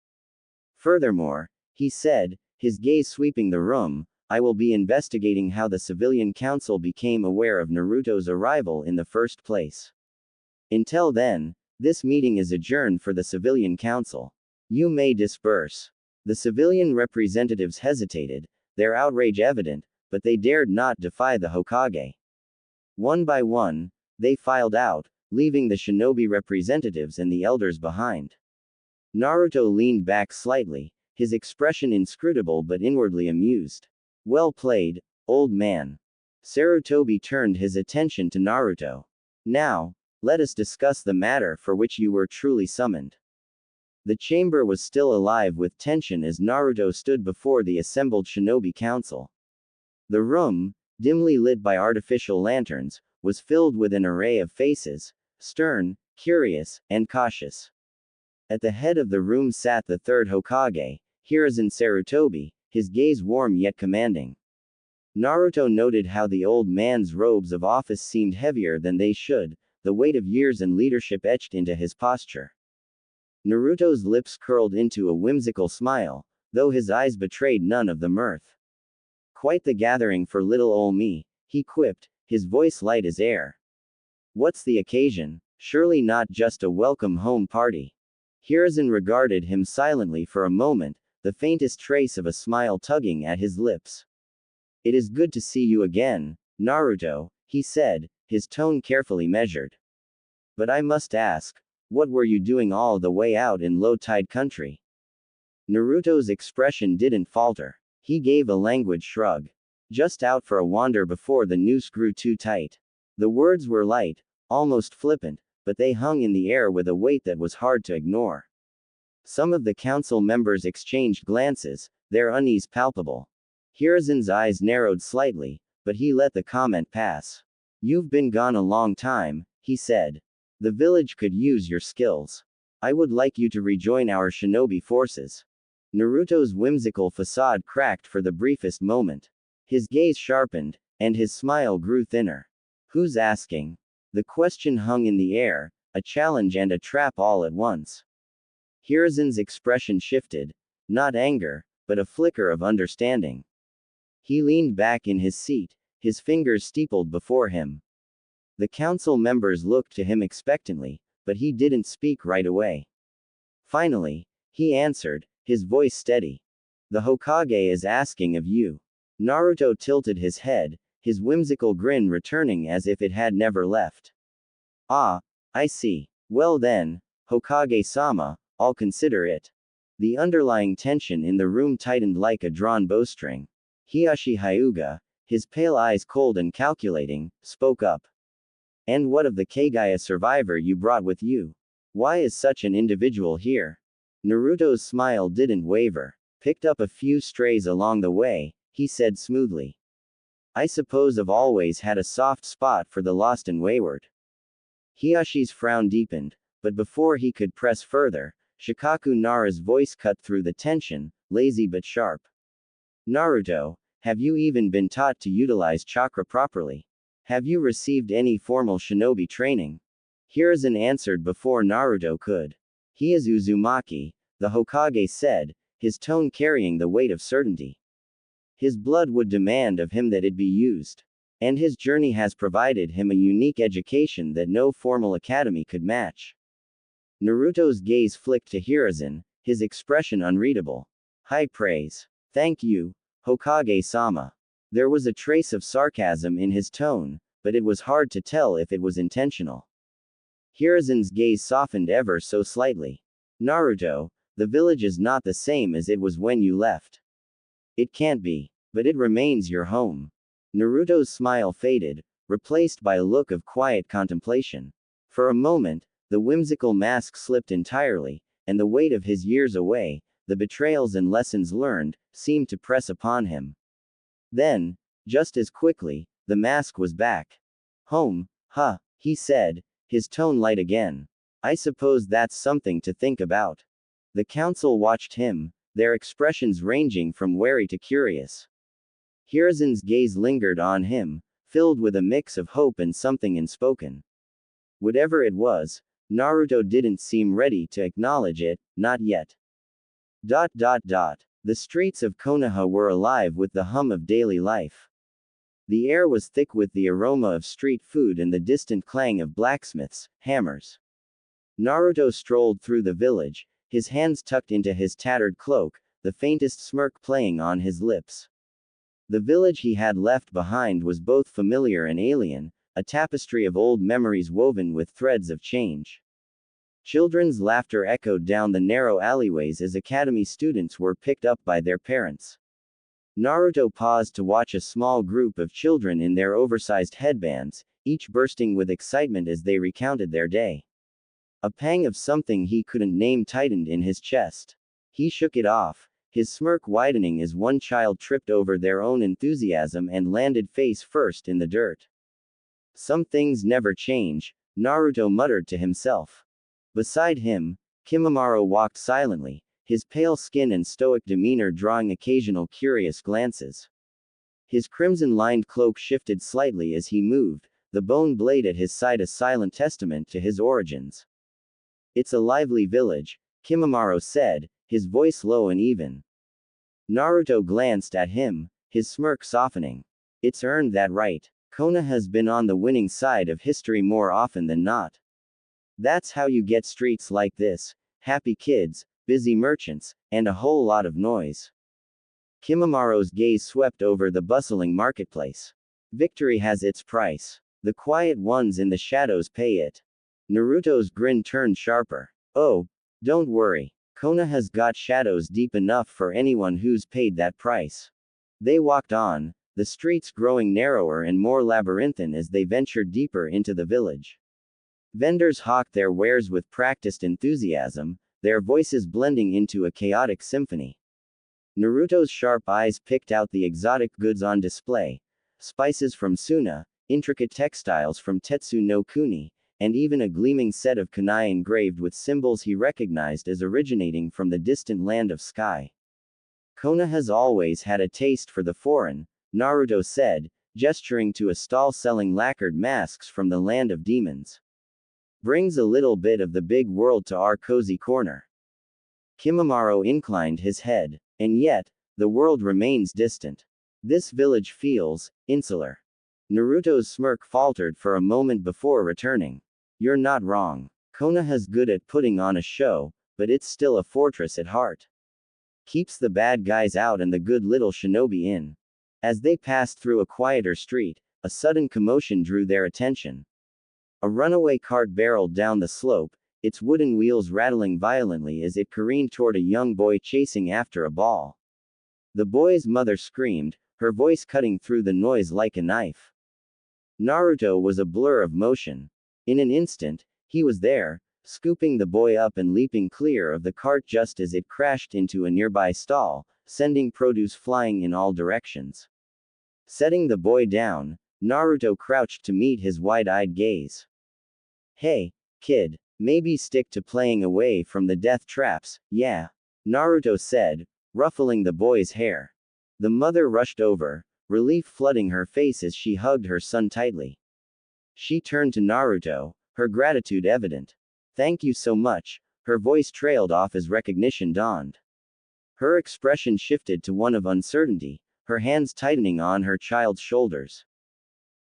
Furthermore, he said, his gaze sweeping the room, I will be investigating how the civilian council became aware of Naruto's arrival in the first place. Until then, this meeting is adjourned for the civilian council. You may disperse. The civilian representatives hesitated, their outrage evident, but they dared not defy the Hokage. One by one, they filed out, leaving the shinobi representatives and the elders behind. Naruto leaned back slightly, his expression inscrutable but inwardly amused. Well played, old man. Sarutobi turned his attention to Naruto. Now, let us discuss the matter for which you were truly summoned. The chamber was still alive with tension as Naruto stood before the assembled shinobi council. The room, dimly lit by artificial lanterns, was filled with an array of faces, stern, curious, and cautious. At the head of the room sat the third Hokage, Hiruzen Sarutobi, his gaze warm yet commanding. Naruto noted how the old man's robes of office seemed heavier than they should, the weight of years and leadership etched into his posture. Naruto's lips curled into a whimsical smile, though his eyes betrayed none of the mirth. Quite the gathering for little ol' me, he quipped, his voice light as air. What's the occasion? Surely not just a welcome home party. Hiruzen regarded him silently for a moment, the faintest trace of a smile tugging at his lips. It is good to see you again, Naruto, he said, his tone carefully measured. But I must ask, what were you doing all the way out in low-tide country? Naruto's expression didn't falter. He gave a languid shrug. Just out for a wander before the noose grew too tight. The words were light, almost flippant, but they hung in the air with a weight that was hard to ignore. Some of the council members exchanged glances, their unease palpable. Hiruzen's eyes narrowed slightly, but he let the comment pass. You've been gone a long time, he said. The village could use your skills. I would like you to rejoin our shinobi forces. Naruto's whimsical facade cracked for the briefest moment. His gaze sharpened, and his smile grew thinner. Who's asking? The question hung in the air, a challenge and a trap all at once. Hiruzen's expression shifted, not anger, but a flicker of understanding. He leaned back in his seat, his fingers steepled before him. The council members looked to him expectantly, but he didn't speak right away. Finally, he answered, his voice steady. The Hokage is asking of you. Naruto tilted his head, his whimsical grin returning as if it had never left. Ah, I see. Well then, Hokage-sama, I'll consider it. The underlying tension in the room tightened like a drawn bowstring. Hiyashi Hyuga, his pale eyes cold and calculating, spoke up. And what of the Kagaya survivor you brought with you? Why is such an individual here? Naruto's smile didn't waver. Picked up a few strays along the way, he said smoothly. I suppose I've always had a soft spot for the lost and wayward. Hiyashi's frown deepened, but before he could press further, Shikaku Nara's voice cut through the tension, lazy but sharp. Naruto, have you even been taught to utilize chakra properly? Have you received any formal shinobi training? Hiruzen answered before Naruto could. He is Uzumaki, the Hokage said, his tone carrying the weight of certainty. His blood would demand of him that it be used. And his journey has provided him a unique education that no formal academy could match. Naruto's gaze flicked to Hiruzen, his expression unreadable. High praise. Thank you, Hokage-sama. There was a trace of sarcasm in his tone, but it was hard to tell if it was intentional. Hiruzen's gaze softened ever so slightly. Naruto, the village is not the same as it was when you left. It can't be, but it remains your home. Naruto's smile faded, replaced by a look of quiet contemplation. For a moment, the whimsical mask slipped entirely, and the weight of his years away, the betrayals and lessons learned, seemed to press upon him. Then, just as quickly, the mask was back. Home, huh, he said, his tone light again. I suppose that's something to think about. The council watched him, their expressions ranging from wary to curious. Hiruzen's gaze lingered on him, filled with a mix of hope and something unspoken. Whatever it was, Naruto didn't seem ready to acknowledge it, not yet. The streets of Konoha were alive with the hum of daily life. The air was thick with the aroma of street food and the distant clang of blacksmiths' hammers. Naruto strolled through the village, his hands tucked into his tattered cloak, the faintest smirk playing on his lips. The village he had left behind was both familiar and alien, a tapestry of old memories woven with threads of change. Children's laughter echoed down the narrow alleyways as academy students were picked up by their parents. Naruto paused to watch a small group of children in their oversized headbands, each bursting with excitement as they recounted their day. A pang of something he couldn't name tightened in his chest. He shook it off, his smirk widening as one child tripped over their own enthusiasm and landed face first in the dirt. Some things never change, Naruto muttered to himself. Beside him, Kimimaro walked silently, his pale skin and stoic demeanor drawing occasional curious glances. His crimson-lined cloak shifted slightly as he moved, the bone blade at his side a silent testament to his origins. It's a lively village, Kimimaro said, his voice low and even. Naruto glanced at him, his smirk softening. It's earned that right. Konoha has been on the winning side of history more often than not. That's how you get streets like this, happy kids, busy merchants, and a whole lot of noise. Kimimaro's gaze swept over the bustling marketplace. Victory has its price. The quiet ones in the shadows pay it. Naruto's grin turned sharper. Oh, don't worry. Konoha's got shadows deep enough for anyone who's paid that price. They walked on, the streets growing narrower and more labyrinthine as they ventured deeper into the village. Vendors hawked their wares with practiced enthusiasm, their voices blending into a chaotic symphony. Naruto's sharp eyes picked out the exotic goods on display, spices from Suna, intricate textiles from Tetsu no Kuni, and even a gleaming set of kunai engraved with symbols he recognized as originating from the distant land of sky. Konoha has always had a taste for the foreign, Naruto said, gesturing to a stall selling lacquered masks from the land of demons. Brings a little bit of the big world to our cozy corner. Kimimaro inclined his head. And yet, the world remains distant. This village feels insular. Naruto's smirk faltered for a moment before returning. You're not wrong. Konoha's good at putting on a show, but it's still a fortress at heart. Keeps the bad guys out and the good little shinobi in. As they passed through a quieter street, a sudden commotion drew their attention. A runaway cart barreled down the slope, its wooden wheels rattling violently as it careened toward a young boy chasing after a ball. The boy's mother screamed, her voice cutting through the noise like a knife. Naruto was a blur of motion. In an instant, he was there, scooping the boy up and leaping clear of the cart just as it crashed into a nearby stall, sending produce flying in all directions. Setting the boy down, Naruto crouched to meet his wide-eyed gaze. Hey, kid, maybe stick to playing away from the death traps, yeah? Naruto said, ruffling the boy's hair. The mother rushed over, relief flooding her face as she hugged her son tightly. She turned to Naruto, her gratitude evident. Thank you so much, her voice trailed off as recognition dawned. Her expression shifted to one of uncertainty, her hands tightening on her child's shoulders.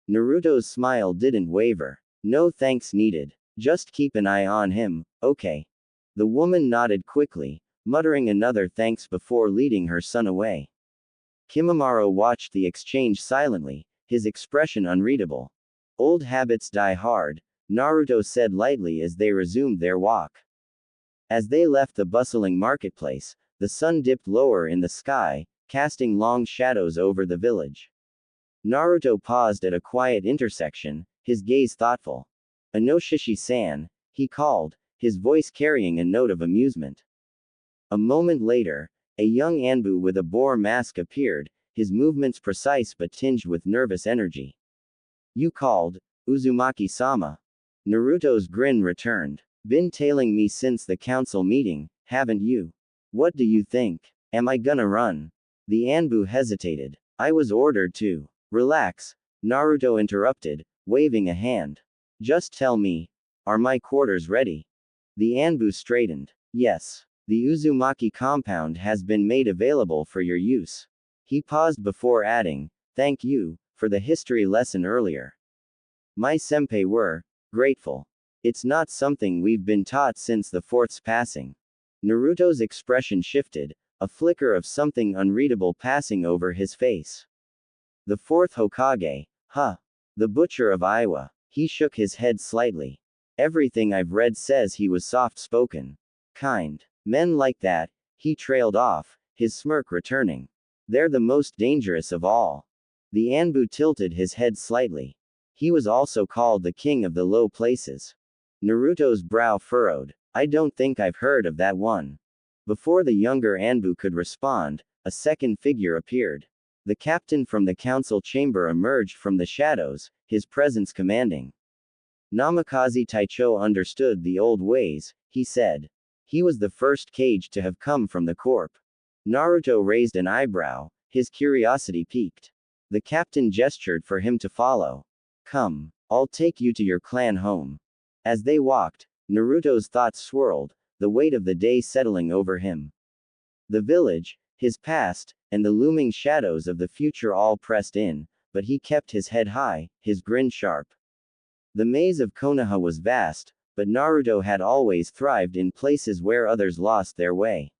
Naruto's smile didn't waver. No thanks needed. Just keep an eye on him, okay? The woman nodded quickly, muttering another thanks before leading her son away. Kimimaro watched the exchange silently, his expression unreadable. Old habits die hard, Naruto said lightly as they resumed their walk. As they left the bustling marketplace, the sun dipped lower in the sky, casting long shadows over the village. Naruto paused at a quiet intersection, his gaze thoughtful. Inoshishi-san, he called, his voice carrying a note of amusement. A moment later, a young Anbu with a boar mask appeared, his movements precise but tinged with nervous energy. You called, Uzumaki-sama. Naruto's grin returned. Been tailing me since the council meeting, haven't you? What do you think? Am I gonna run? The Anbu hesitated. I was ordered to. Relax, Naruto interrupted, waving a hand. Just tell me, are my quarters ready? The Anbu straightened. Yes. The Uzumaki compound has been made available for your use. He paused before adding, thank you, for the history lesson earlier. My senpai were grateful. It's not something we've been taught since the fourth's passing. Naruto's expression shifted, a flicker of something unreadable passing over his face. The fourth Hokage, huh? The butcher of Iowa. He shook his head slightly. Everything I've read says he was soft-spoken. Kind. Men like that, he trailed off, his smirk returning. They're the most dangerous of all. The Anbu tilted his head slightly. He was also called the king of the low places. Naruto's brow furrowed. I don't think I've heard of that one. Before the younger Anbu could respond, a second figure appeared. The captain from the council chamber emerged from the shadows, his presence commanding. Namikaze Taicho understood the old ways, he said. He was the first Kage to have come from the corp. Naruto raised an eyebrow, his curiosity piqued. The captain gestured for him to follow. Come, I'll take you to your clan home. As they walked, Naruto's thoughts swirled, the weight of the day settling over him. The village, his past, and the looming shadows of the future all pressed in, but he kept his head high, his grin sharp. The maze of Konoha was vast, but Naruto had always thrived in places where others lost their way.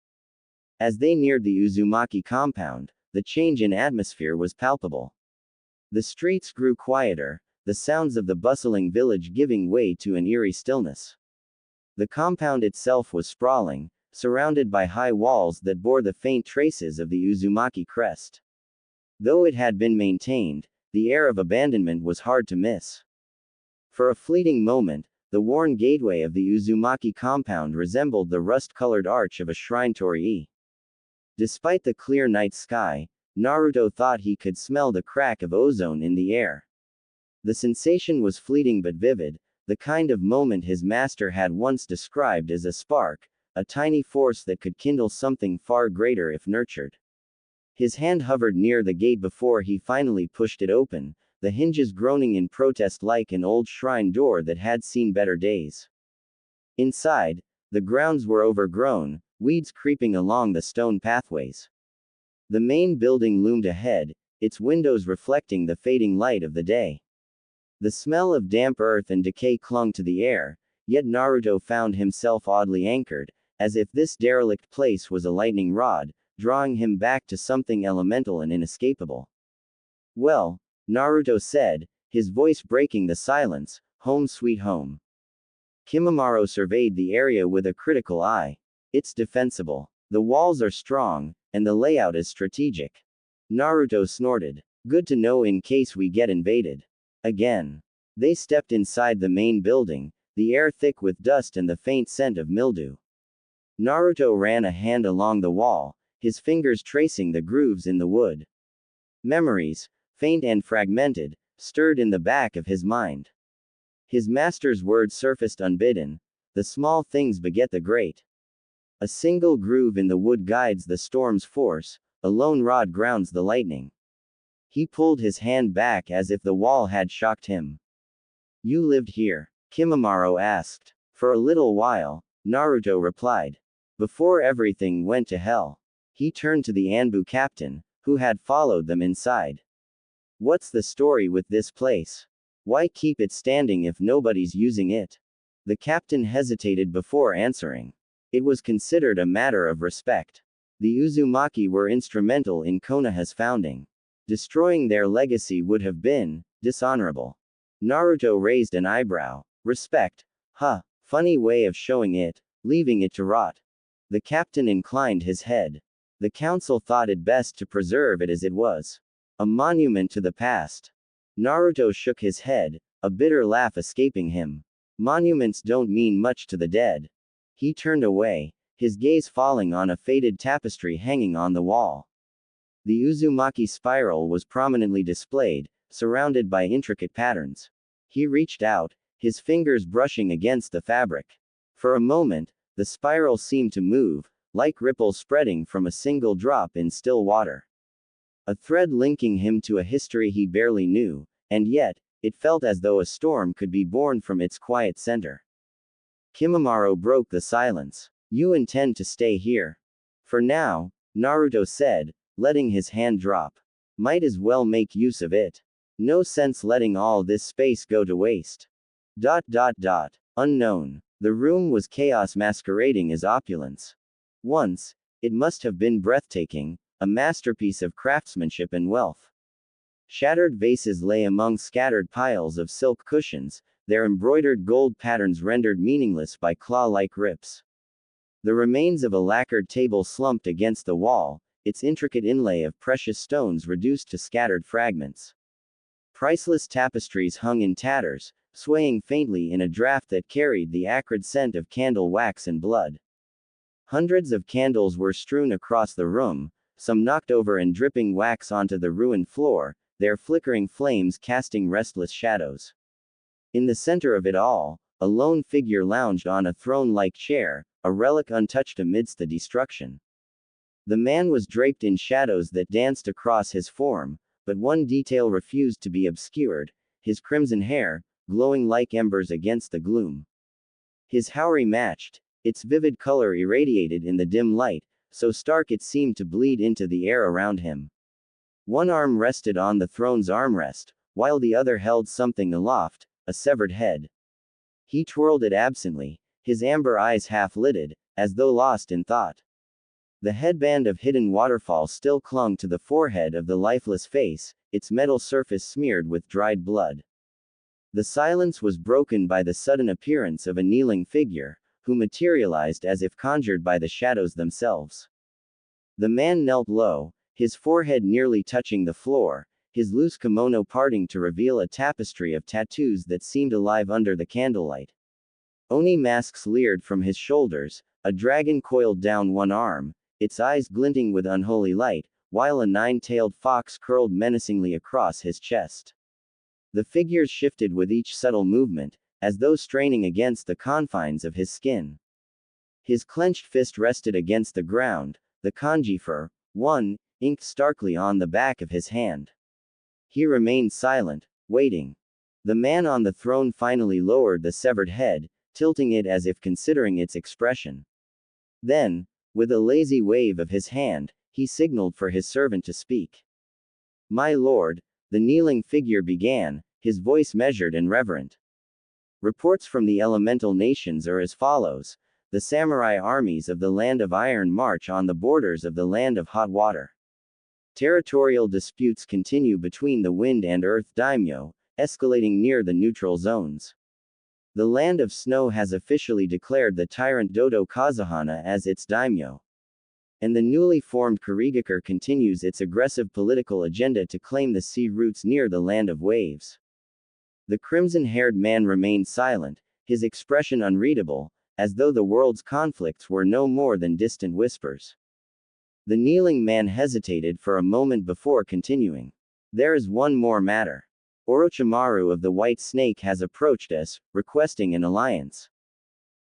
As they neared the Uzumaki compound, the change in atmosphere was palpable. The streets grew quieter, the sounds of the bustling village giving way to an eerie stillness. The compound itself was sprawling, surrounded by high walls that bore the faint traces of the Uzumaki crest. Though it had been maintained, the air of abandonment was hard to miss. For a fleeting moment, the worn gateway of the Uzumaki compound resembled the rust-colored arch of a shrine torii. Despite the clear night sky, Naruto thought he could smell the crack of ozone in the air. The sensation was fleeting but vivid, the kind of moment his master had once described as a spark, a tiny force that could kindle something far greater if nurtured. His hand hovered near the gate before he finally pushed it open, the hinges groaning in protest like an old shrine door that had seen better days. Inside, the grounds were overgrown, weeds creeping along the stone pathways. The main building loomed ahead, its windows reflecting the fading light of the day. The smell of damp earth and decay clung to the air, yet Naruto found himself oddly anchored, as if this derelict place was a lightning rod, drawing him back to something elemental and inescapable. Well, Naruto said, his voice breaking the silence, home sweet home. Kimimaro surveyed the area with a critical eye. It's defensible. The walls are strong, and the layout is strategic. Naruto snorted. Good to know in case we get invaded. Again. They stepped inside the main building, the air thick with dust and the faint scent of mildew. Naruto ran a hand along the wall, his fingers tracing the grooves in the wood. Memories, faint and fragmented, stirred in the back of his mind. His master's words surfaced unbidden. The small things beget the great. A single groove in the wood guides the storm's force, a lone rod grounds the lightning. He pulled his hand back as if the wall had shocked him. You lived here? Kimimaro asked. For a little while, Naruto replied. Before everything went to hell. He turned to the Anbu captain, who had followed them inside. What's the story with this place? Why keep it standing if nobody's using it? The captain hesitated before answering. It was considered a matter of respect. The Uzumaki were instrumental in Konoha's founding. Destroying their legacy would have been dishonorable. Naruto raised an eyebrow. Respect? Huh, funny way of showing it, leaving it to rot. The captain inclined his head. The council thought it best to preserve it as it was. A monument to the past. Naruto shook his head, a bitter laugh escaping him. Monuments don't mean much to the dead. He turned away, his gaze falling on a faded tapestry hanging on the wall. The Uzumaki spiral was prominently displayed, surrounded by intricate patterns. He reached out, his fingers brushing against the fabric. For a moment, the spiral seemed to move, like ripples spreading from a single drop in still water. A thread linking him to a history he barely knew, and yet, it felt as though a storm could be born from its quiet center. Kimimaro broke the silence. You intend to stay here? For now, Naruto said, letting his hand drop. Might as well make use of it. No sense letting all this space go to waste. Unknown. The room was chaos masquerading as opulence. Once, it must have been breathtaking, a masterpiece of craftsmanship and wealth. Shattered vases lay among scattered piles of silk cushions, their embroidered gold patterns rendered meaningless by claw-like rips. The remains of a lacquered table slumped against the wall, its intricate inlay of precious stones reduced to scattered fragments. Priceless tapestries hung in tatters, swaying faintly in a draft that carried the acrid scent of candle wax and blood. Hundreds of candles were strewn across the room, some knocked over and dripping wax onto the ruined floor, their flickering flames casting restless shadows. In the center of it all, a lone figure lounged on a throne-like chair, a relic untouched amidst the destruction. The man was draped in shadows that danced across his form, but one detail refused to be obscured, his crimson hair, glowing like embers against the gloom. His houri matched, its vivid color irradiated in the dim light, so stark it seemed to bleed into the air around him. One arm rested on the throne's armrest, while the other held something aloft, a severed head. He twirled it absently, his amber eyes half-lidded, as though lost in thought. The headband of hidden waterfall still clung to the forehead of the lifeless face, its metal surface smeared with dried blood. The silence was broken by the sudden appearance of a kneeling figure, who materialized as if conjured by the shadows themselves. The man knelt low, his forehead nearly touching the floor, his loose kimono parting to reveal a tapestry of tattoos that seemed alive under the candlelight. Oni masks leered from his shoulders, a dragon coiled down one arm, its eyes glinting with unholy light, while a nine-tailed fox curled menacingly across his chest. The figures shifted with each subtle movement, as though straining against the confines of his skin. His clenched fist rested against the ground, the kanji for one inked starkly on the back of his hand. He remained silent, waiting. The man on the throne finally lowered the severed head, tilting it as if considering its expression. Then, with a lazy wave of his hand, he signaled for his servant to speak. My lord, the kneeling figure began, his voice measured and reverent. Reports from the elemental nations are as follows. The samurai armies of the Land of Iron march on the borders of the Land of Hot Water. Territorial disputes continue between the Wind and Earth daimyo, escalating near the neutral zones. The Land of Snow has officially declared the tyrant Dodo Kazuhana as its daimyo. And the newly formed Kurigakure continues its aggressive political agenda to claim the sea routes near the Land of Waves. The crimson-haired man remained silent, his expression unreadable, as though the world's conflicts were no more than distant whispers. The kneeling man hesitated for a moment before continuing. There is one more matter. Orochimaru of the White Snake has approached us, requesting an alliance.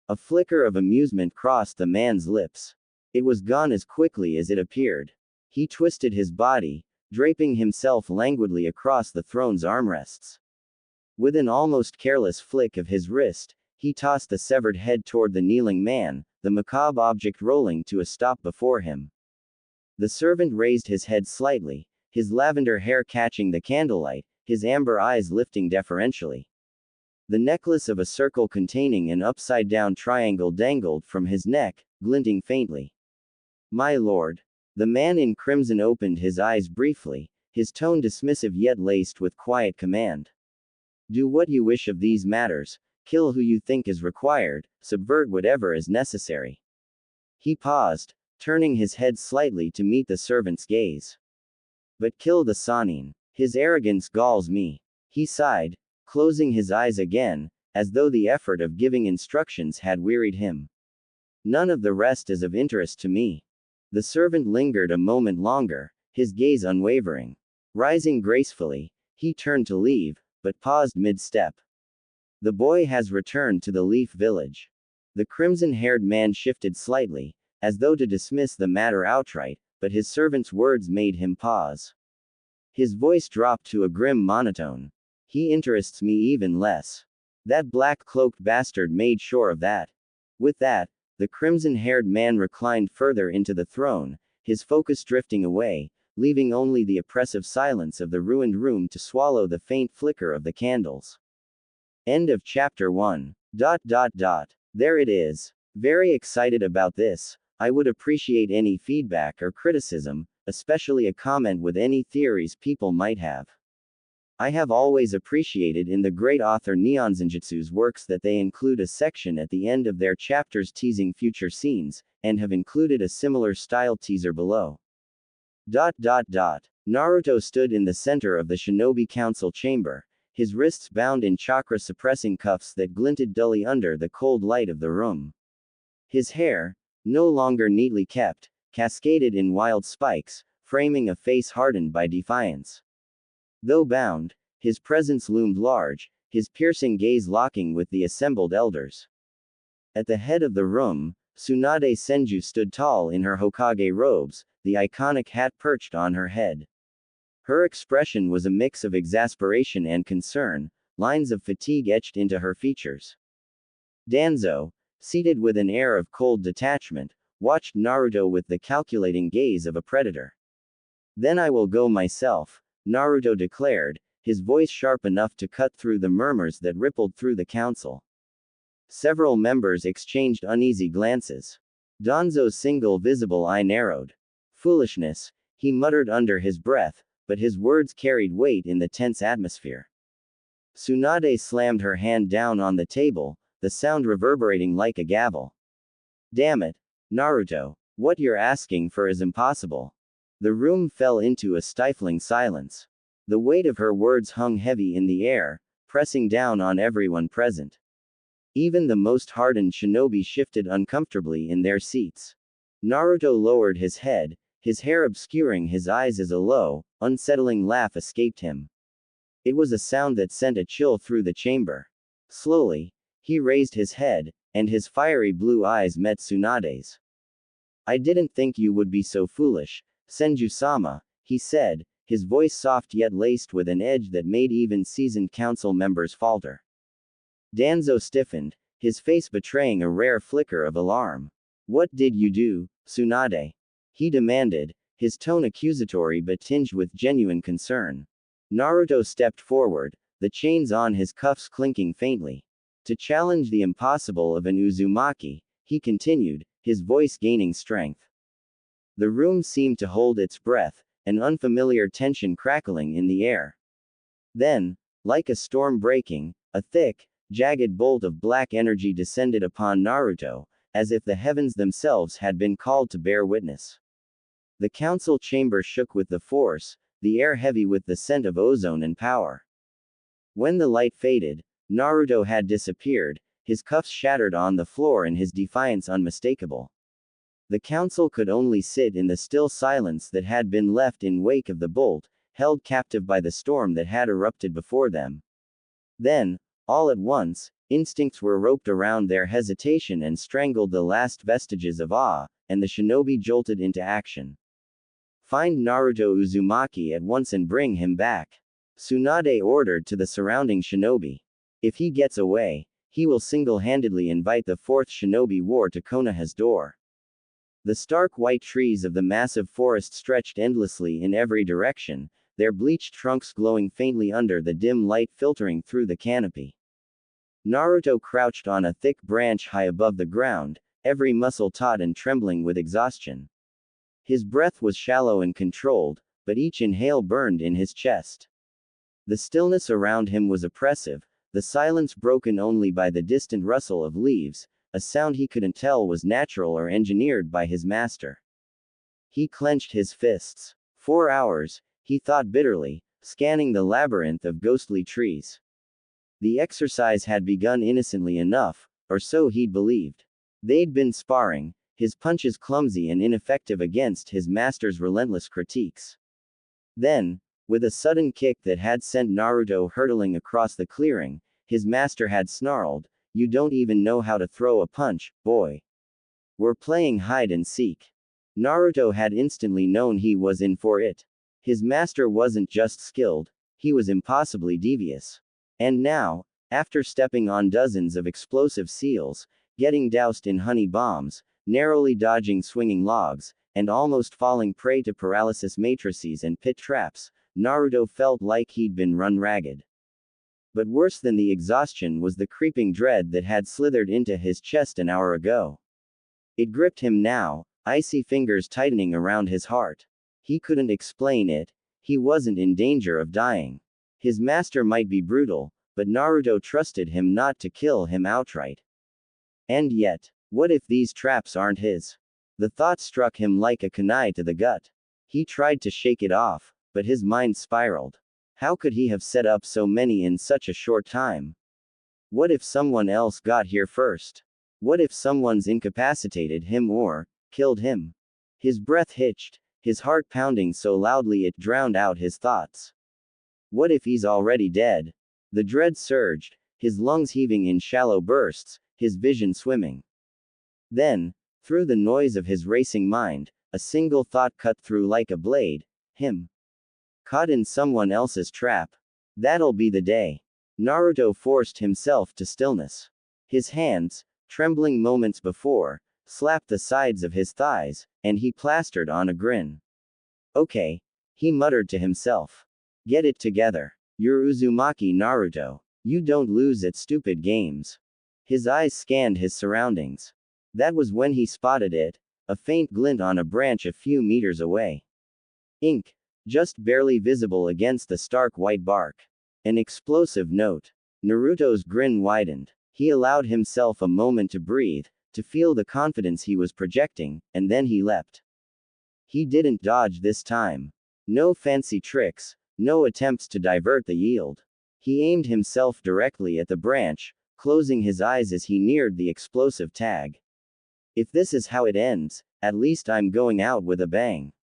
A flicker of amusement crossed the man's lips. It was gone as quickly as it appeared. He twisted his body, draping himself languidly across the throne's armrests. With an almost careless flick of his wrist, he tossed the severed head toward the kneeling man, the macabre object rolling to a stop before him. The servant raised his head slightly, his lavender hair catching the candlelight, his amber eyes lifting deferentially. The necklace of a circle containing an upside-down triangle dangled from his neck, glinting faintly. My lord. The man in crimson opened his eyes briefly, his tone dismissive yet laced with quiet command. Do what you wish of these matters, kill who you think is required, subvert whatever is necessary. He paused, turning his head slightly to meet the servant's gaze. But kill the Sanin. His arrogance galls me. He sighed, closing his eyes again, as though the effort of giving instructions had wearied him. None of the rest is of interest to me. The servant lingered a moment longer, his gaze unwavering. Rising gracefully, he turned to leave, but paused mid-step. The boy has returned to the Leaf Village. The crimson-haired man shifted slightly, as though to dismiss the matter outright, but his servant's words made him pause. His voice dropped to a grim monotone. He interests me even less. That black-cloaked bastard made sure of that. With that, the crimson-haired man reclined further into the throne, his focus drifting away, leaving only the oppressive silence of the ruined room to swallow the faint flicker of the candles. End of chapter 1. There it is. Very excited about this. I would appreciate any feedback or criticism, especially a comment with any theories people might have. I have always appreciated in the great author Neon Zenjutsu's works that they include a section at the end of their chapters teasing future scenes, and have included a similar style teaser below. Naruto stood in the center of the Shinobi Council chamber, his wrists bound in chakra-suppressing cuffs that glinted dully under the cold light of the room. His hair, no longer neatly kept, cascaded in wild spikes, framing a face hardened by defiance. Though bound, his presence loomed large, his piercing gaze locking with the assembled elders. At the head of the room, Tsunade Senju stood tall in her Hokage robes, the iconic hat perched on her head. Her expression was a mix of exasperation and concern, lines of fatigue etched into her features. Danzo, seated with an air of cold detachment, watched Naruto with the calculating gaze of a predator. Then I will go myself, Naruto declared, his voice sharp enough to cut through the murmurs that rippled through the council. Several members exchanged uneasy glances. Danzo's single visible eye narrowed. Foolishness, he muttered under his breath, but his words carried weight in the tense atmosphere. Tsunade slammed her hand down on the table, the sound reverberating like a gavel. Damn it, Naruto, what you're asking for is impossible. The room fell into a stifling silence. The weight of her words hung heavy in the air, pressing down on everyone present. Even the most hardened shinobi shifted uncomfortably in their seats. Naruto lowered his head, his hair obscuring his eyes as a low, unsettling laugh escaped him. It was a sound that sent a chill through the chamber. Slowly, he raised his head, and his fiery blue eyes met Tsunade's. I didn't think you would be so foolish, Senju-sama, he said, his voice soft yet laced with an edge that made even seasoned council members falter. Danzo stiffened, his face betraying a rare flicker of alarm. What did you do, Tsunade? He demanded, his tone accusatory but tinged with genuine concern. Naruto stepped forward, the chains on his cuffs clinking faintly. To challenge the impossible of an Uzumaki, he continued, his voice gaining strength. The room seemed to hold its breath, an unfamiliar tension crackling in the air. Then, like a storm breaking, a thick, jagged bolt of black energy descended upon Naruto, as if the heavens themselves had been called to bear witness. The council chamber shook with the force, the air heavy with the scent of ozone and power. When the light faded, Naruto had disappeared, his cuffs shattered on the floor and his defiance unmistakable. The council could only sit in the still silence that had been left in wake of the bolt, held captive by the storm that had erupted before them. Then, all at once, instincts were roped around their hesitation and strangled the last vestiges of awe, and the shinobi jolted into action. Find Naruto Uzumaki at once and bring him back. Tsunade ordered to the surrounding shinobi. If he gets away, he will single-handedly invite the fourth shinobi war to Konoha's door. The stark white trees of the massive forest stretched endlessly in every direction, their bleached trunks glowing faintly under the dim light filtering through the canopy. Naruto crouched on a thick branch high above the ground, every muscle taut and trembling with exhaustion. His breath was shallow and controlled, but each inhale burned in his chest. The stillness around him was oppressive, the silence broken only by the distant rustle of leaves, a sound he couldn't tell was natural or engineered by his master. He clenched his fists. 4 hours, he thought bitterly, scanning the labyrinth of ghostly trees. The exercise had begun innocently enough, or so he'd believed. They'd been sparring, his punches clumsy and ineffective against his master's relentless critiques. Then, with a sudden kick that had sent Naruto hurtling across the clearing, his master had snarled, "You don't even know how to throw a punch, boy. We're playing hide and seek." Naruto had instantly known he was in for it. His master wasn't just skilled, he was impossibly devious. And now, after stepping on dozens of explosive seals, getting doused in honey bombs, narrowly dodging swinging logs, and almost falling prey to paralysis matrices and pit traps, Naruto felt like he'd been run ragged. But worse than the exhaustion was the creeping dread that had slithered into his chest an hour ago. It gripped him now, icy fingers tightening around his heart. He couldn't explain it, he wasn't in danger of dying. His master might be brutal, but Naruto trusted him not to kill him outright. And yet, what if these traps aren't his? The thought struck him like a kunai to the gut. He tried to shake it off, but his mind spiraled. How could he have set up so many in such a short time? What if someone else got here first? What if someone's incapacitated him or killed him? His breath hitched, his heart pounding so loudly it drowned out his thoughts. What if he's already dead? The dread surged, his lungs heaving in shallow bursts, his vision swimming. Then, through the noise of his racing mind, a single thought cut through like a blade, him. Caught in someone else's trap. That'll be the day. Naruto forced himself to stillness. His hands, trembling moments before, slapped the sides of his thighs, and he plastered on a grin. Okay, he muttered to himself. Get it together. You're Uzumaki Naruto. You don't lose at stupid games. His eyes scanned his surroundings. That was when he spotted it, a faint glint on a branch a few meters away. Ink. Just barely visible against the stark white bark. An explosive note. Naruto's grin widened. He allowed himself a moment to breathe, to feel the confidence he was projecting, and then he leapt. He didn't dodge this time. No fancy tricks, no attempts to divert the yield. He aimed himself directly at the branch, closing his eyes as he neared the explosive tag. If this is how it ends, at least I'm going out with a bang.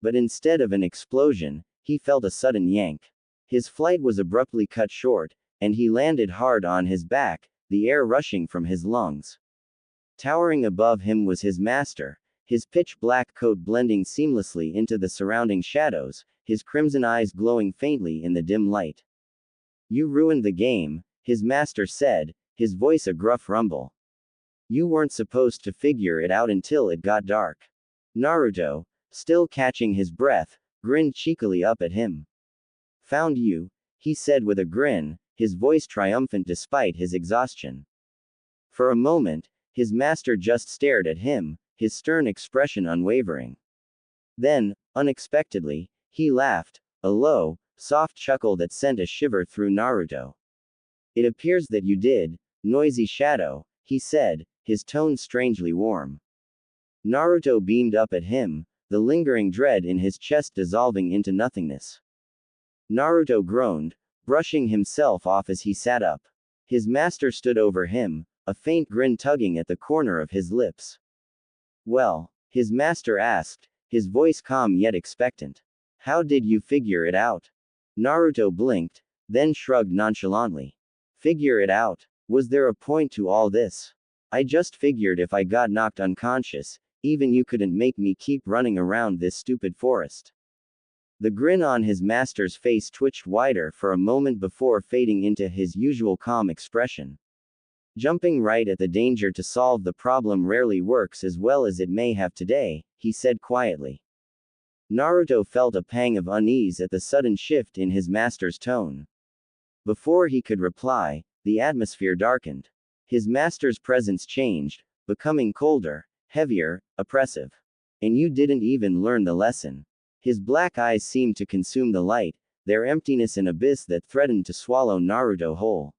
But instead of an explosion, he felt a sudden yank. His flight was abruptly cut short, and he landed hard on his back, the air rushing from his lungs. Towering above him was his master, his pitch-black coat blending seamlessly into the surrounding shadows, his crimson eyes glowing faintly in the dim light. You ruined the game, his master said, his voice a gruff rumble. You weren't supposed to figure it out until it got dark. Naruto, still catching his breath, grinned cheekily up at him. Found you, he said with a grin, his voice triumphant despite his exhaustion. For a moment, his master just stared at him, his stern expression unwavering. Then, unexpectedly, he laughed, a low, soft chuckle that sent a shiver through Naruto. It appears that you did, noisy shadow, he said, his tone strangely warm. Naruto beamed up at him, the lingering dread in his chest dissolving into nothingness. Naruto groaned, brushing himself off as he sat up. His master stood over him, a faint grin tugging at the corner of his lips. Well, his master asked, his voice calm yet expectant. How did you figure it out? Naruto blinked, then shrugged nonchalantly. Figure it out? Was there a point to all this? I just figured if I got knocked unconscious, even you couldn't make me keep running around this stupid forest. The grin on his master's face twitched wider for a moment before fading into his usual calm expression. Jumping right at the danger to solve the problem rarely works as well as it may have today, he said quietly. Naruto felt a pang of unease at the sudden shift in his master's tone. Before he could reply, the atmosphere darkened. His master's presence changed, becoming colder, heavier, oppressive. And you didn't even learn the lesson. His black eyes seemed to consume the light, their emptiness an abyss that threatened to swallow Naruto whole.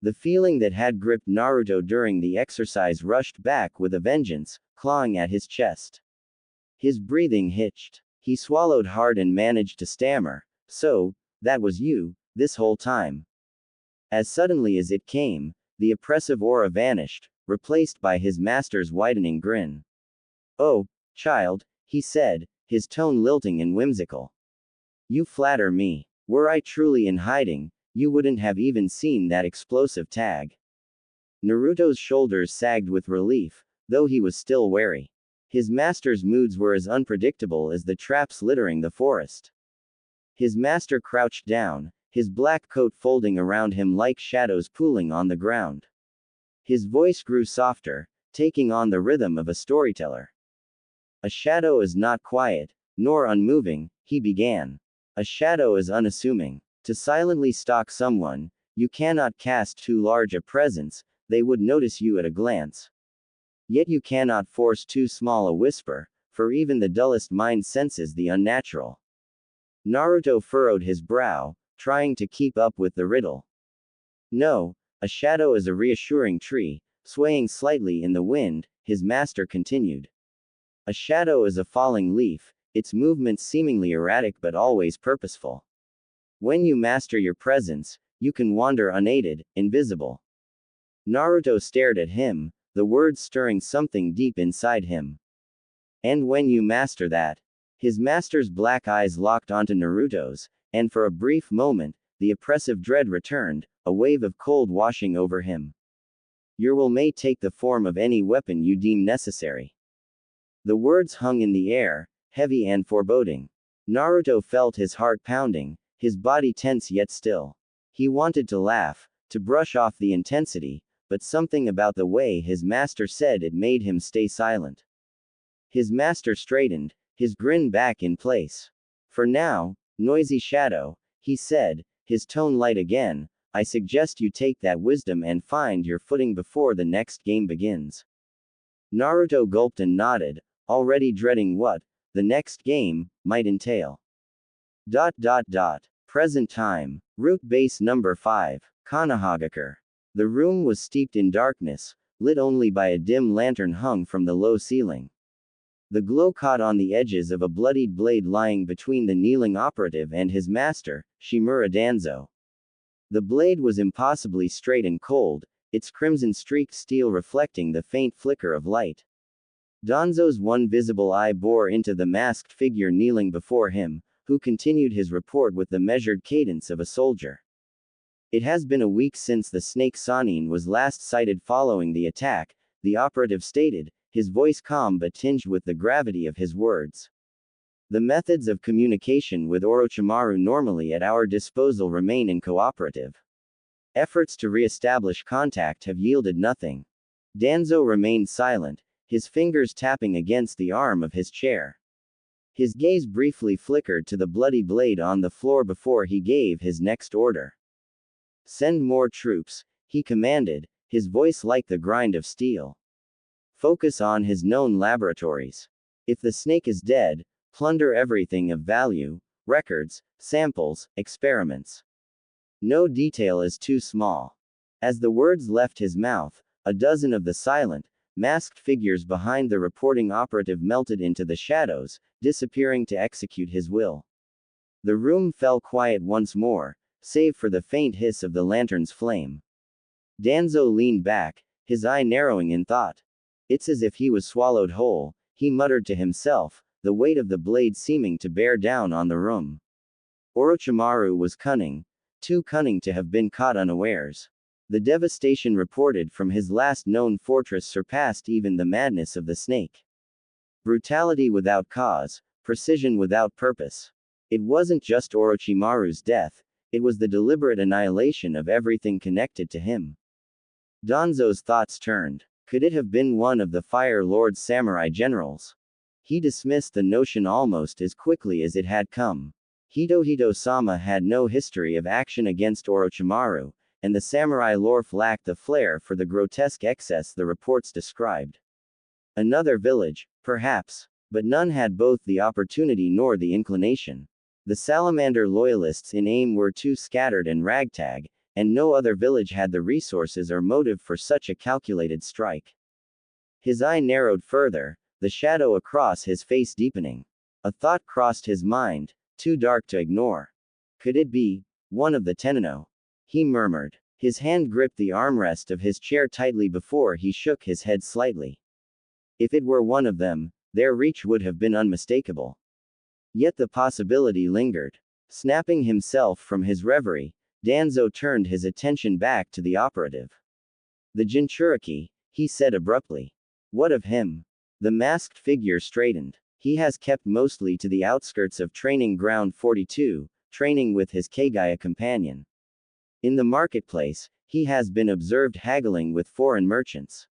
The feeling that had gripped Naruto during the exercise rushed back with a vengeance, clawing at his chest. His breathing hitched. He swallowed hard and managed to stammer, "So, that was you, this whole time." As suddenly as it came, the oppressive aura vanished, replaced by his master's widening grin. "Oh, child," he said, his tone lilting and whimsical. "You flatter me. Were I truly in hiding, you wouldn't have even seen that explosive tag." Naruto's shoulders sagged with relief, though he was still wary. His master's moods were as unpredictable as the traps littering the forest. His master crouched down, his black coat folding around him like shadows pooling on the ground. His voice grew softer, taking on the rhythm of a storyteller. "A shadow is not quiet, nor unmoving," he began. "A shadow is unassuming. To silently stalk someone, you cannot cast too large a presence, they would notice you at a glance. Yet you cannot force too small a whisper, for even the dullest mind senses the unnatural." Naruto furrowed his brow, trying to keep up with the riddle. "No, a shadow is a reassuring tree, swaying slightly in the wind," his master continued. "A shadow is a falling leaf, its movements seemingly erratic but always purposeful. When you master your presence, you can wander unaided, invisible." Naruto stared at him, the words stirring something deep inside him. "And when you master that?" His master's black eyes locked onto Naruto's, and for a brief moment, the oppressive dread returned, a wave of cold washing over him. "Your will may take the form of any weapon you deem necessary." The words hung in the air, heavy and foreboding. Naruto felt his heart pounding, his body tense yet still. He wanted to laugh, to brush off the intensity, but something about the way his master said it made him stay silent. His master straightened, his grin back in place. "For now, noisy shadow," he said, his tone light again, "I suggest you take that wisdom and find your footing before the next game begins." Naruto gulped and nodded, already dreading what the next game might entail. Present time. Root base number 5. Konohagakure. The room was steeped in darkness, lit only by a dim lantern hung from the low ceiling. The glow caught on the edges of a bloodied blade lying between the kneeling operative and his master, Shimura Danzo. The blade was impossibly straight and cold, its crimson-streaked steel reflecting the faint flicker of light. Danzo's one visible eye bore into the masked figure kneeling before him, who continued his report with the measured cadence of a soldier. "It has been a week since the snake Sanin was last sighted following the attack," the operative stated, his voice calm but tinged with the gravity of his words. "The methods of communication with Orochimaru normally at our disposal remain incooperative. Efforts to re-establish contact have yielded nothing." Danzo remained silent, his fingers tapping against the arm of his chair. His gaze briefly flickered to the bloody blade on the floor before he gave his next order. Send more troops, he commanded, his voice like the grind of steel. Focus on his known laboratories. If the snake is dead, plunder everything of value, records, samples, experiments. No detail is too small. As the words left his mouth, a dozen of the silent, masked figures behind the reporting operative melted into the shadows, disappearing to execute his will. The room fell quiet once more, save for the faint hiss of the lantern's flame. Danzo leaned back, his eye narrowing in thought. It's as if he was swallowed whole, he muttered to himself, the weight of the blade seeming to bear down on the room. Orochimaru was cunning, too cunning to have been caught unawares. The devastation reported from his last known fortress surpassed even the madness of the snake. Brutality without cause, precision without purpose. It wasn't just Orochimaru's death, it was the deliberate annihilation of everything connected to him. Danzo's thoughts turned. Could it have been one of the Fire Lord's samurai generals? He dismissed the notion almost as quickly as it had come. Hito-sama had no history of action against Orochimaru, and the samurai lore lacked the flair for the grotesque excess the reports described. Another village, perhaps, but none had both the opportunity nor the inclination. The salamander loyalists in AIM were too scattered and ragtag, and no other village had the resources or motive for such a calculated strike. His eye narrowed further, the shadow across his face deepening. A thought crossed his mind, too dark to ignore. Could it be one of the Tenno? He murmured. His hand gripped the armrest of his chair tightly before he shook his head slightly. If it were one of them, their reach would have been unmistakable. Yet the possibility lingered. Snapping himself from his reverie, Danzo turned his attention back to the operative. The Jinchuriki, he said abruptly. What of him? The masked figure straightened. He has kept mostly to the outskirts of Training Ground 42, training with his Kagaya companion. In the marketplace, he has been observed haggling with foreign merchants.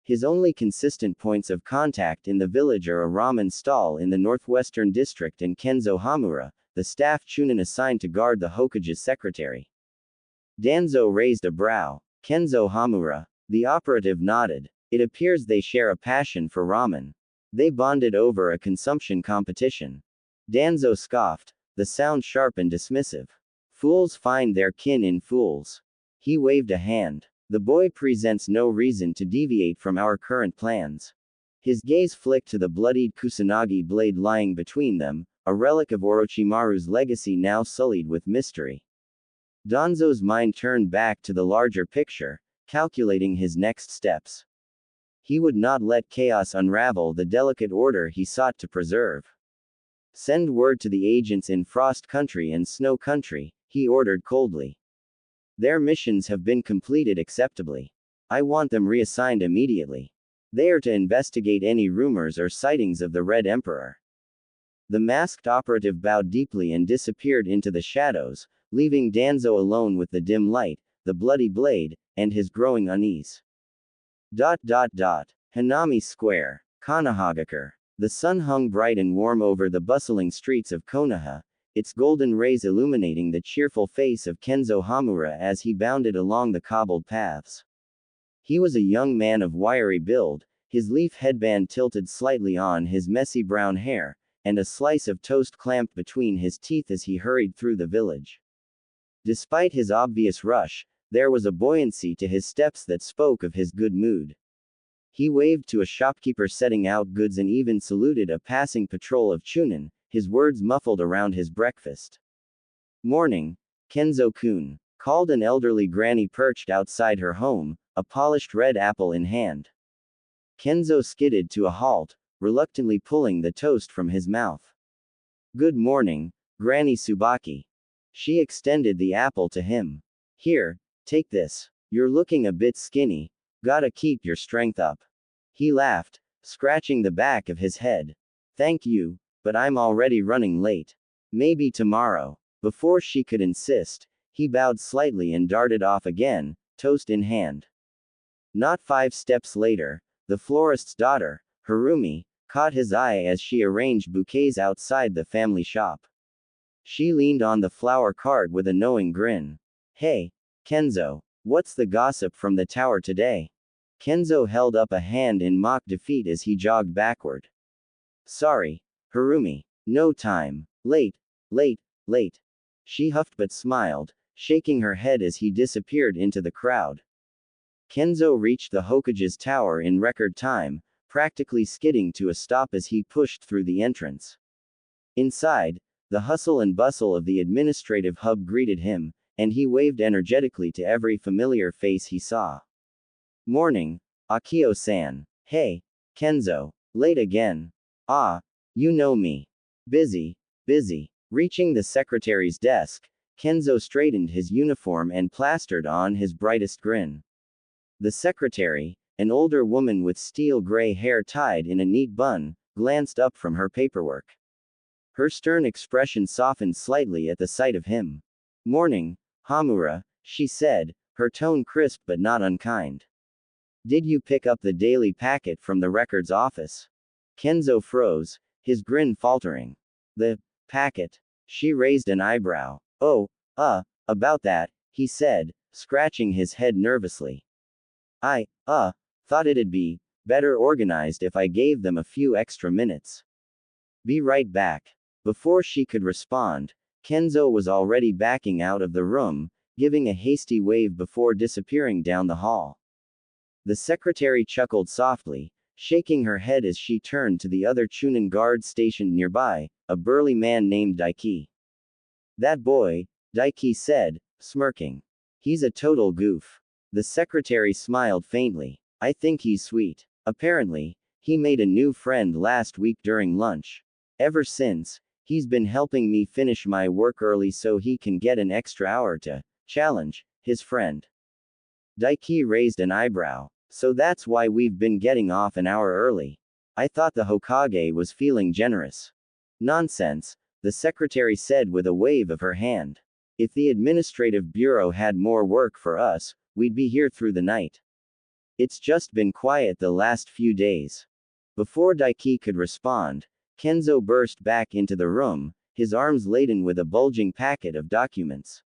His only consistent points of contact in the village are a ramen stall in the northwestern district and Kenzo Hamura, the staff chunin assigned to guard the Hokage's secretary. Danzo raised a brow. Kenzo Hamura. The operative nodded. It appears they share a passion for ramen. They bonded over a consumption competition. Danzo scoffed, the sound sharp and dismissive. Fools find their kin in fools. He waved a hand. The boy presents no reason to deviate from our current plans. His gaze flicked to the bloodied Kusanagi blade lying between them, a relic of Orochimaru's legacy now sullied with mystery. Danzo's mind turned back to the larger picture, calculating his next steps. He would not let chaos unravel the delicate order he sought to preserve. Send word to the agents in Frost Country and Snow Country, he ordered coldly. Their missions have been completed acceptably. I want them reassigned immediately. They are to investigate any rumors or sightings of the Red Emperor. The masked operative bowed deeply and disappeared into the shadows, leaving Danzo alone with the dim light, the bloody blade, and his growing unease. Hanami Square, Konohagakure. The sun hung bright and warm over the bustling streets of Konoha, its golden rays illuminating the cheerful face of Kenzo Hamura as he bounded along the cobbled paths. He was a young man of wiry build, his leaf headband tilted slightly on his messy brown hair, and a slice of toast clamped between his teeth as he hurried through the village. Despite his obvious rush, there was a buoyancy to his steps that spoke of his good mood. He waved to a shopkeeper setting out goods and even saluted a passing patrol of chunin, his words muffled around his breakfast. Morning, Kenzo-kun, called an elderly granny perched outside her home, a polished red apple in hand. Kenzo skidded to a halt, reluctantly pulling the toast from his mouth. Good morning, Granny Tsubaki. She extended the apple to him. Here, take this. You're looking a bit skinny, gotta keep your strength up. He laughed, scratching the back of his head. Thank you, but I'm already running late. Maybe tomorrow. Before she could insist, he bowed slightly and darted off again, toast in hand. Not 5 steps later, the florist's daughter, Harumi, caught his eye as she arranged bouquets outside the family shop. She leaned on the flower cart with a knowing grin. Hey, Kenzo, what's the gossip from the tower today? Kenzo held up a hand in mock defeat as he jogged backward. Sorry, Harumi. No time. Late, late, late. She huffed but smiled, shaking her head as he disappeared into the crowd. Kenzo reached the Hokage's tower in record time, practically skidding to a stop as he pushed through the entrance. Inside, the hustle and bustle of the administrative hub greeted him, and he waved energetically to every familiar face he saw. Morning, Akio-san. Hey, Kenzo. Late again. Ah, you know me. Busy, busy. Reaching the secretary's desk, Kenzo straightened his uniform and plastered on his brightest grin. The secretary, an older woman with steel gray hair tied in a neat bun, glanced up from her paperwork. Her stern expression softened slightly at the sight of him. Morning, Hamura, she said, her tone crisp but not unkind. Did you pick up the daily packet from the records office? Kenzo froze, his grin faltering. The packet? She raised an eyebrow. Oh, about that, he said, scratching his head nervously. I thought it'd be better organized if I gave them a few extra minutes. Be right back. Before she could respond, Kenzo was already backing out of the room, giving a hasty wave before disappearing down the hall. The secretary chuckled softly, shaking her head as she turned to the other Chunin guard stationed nearby, a burly man named Daiki. That boy, Daiki said, smirking. He's a total goof. The secretary smiled faintly. I think he's sweet. Apparently, he made a new friend last week during lunch. Ever since, he's been helping me finish my work early so he can get an extra hour to challenge his friend. Daiki raised an eyebrow. So that's why we've been getting off an hour early. I thought the Hokage was feeling generous. Nonsense, the secretary said with a wave of her hand. If the administrative bureau had more work for us, we'd be here through the night. It's just been quiet the last few days. Before Daiki could respond, Kenzo burst back into the room, his arms laden with a bulging packet of documents.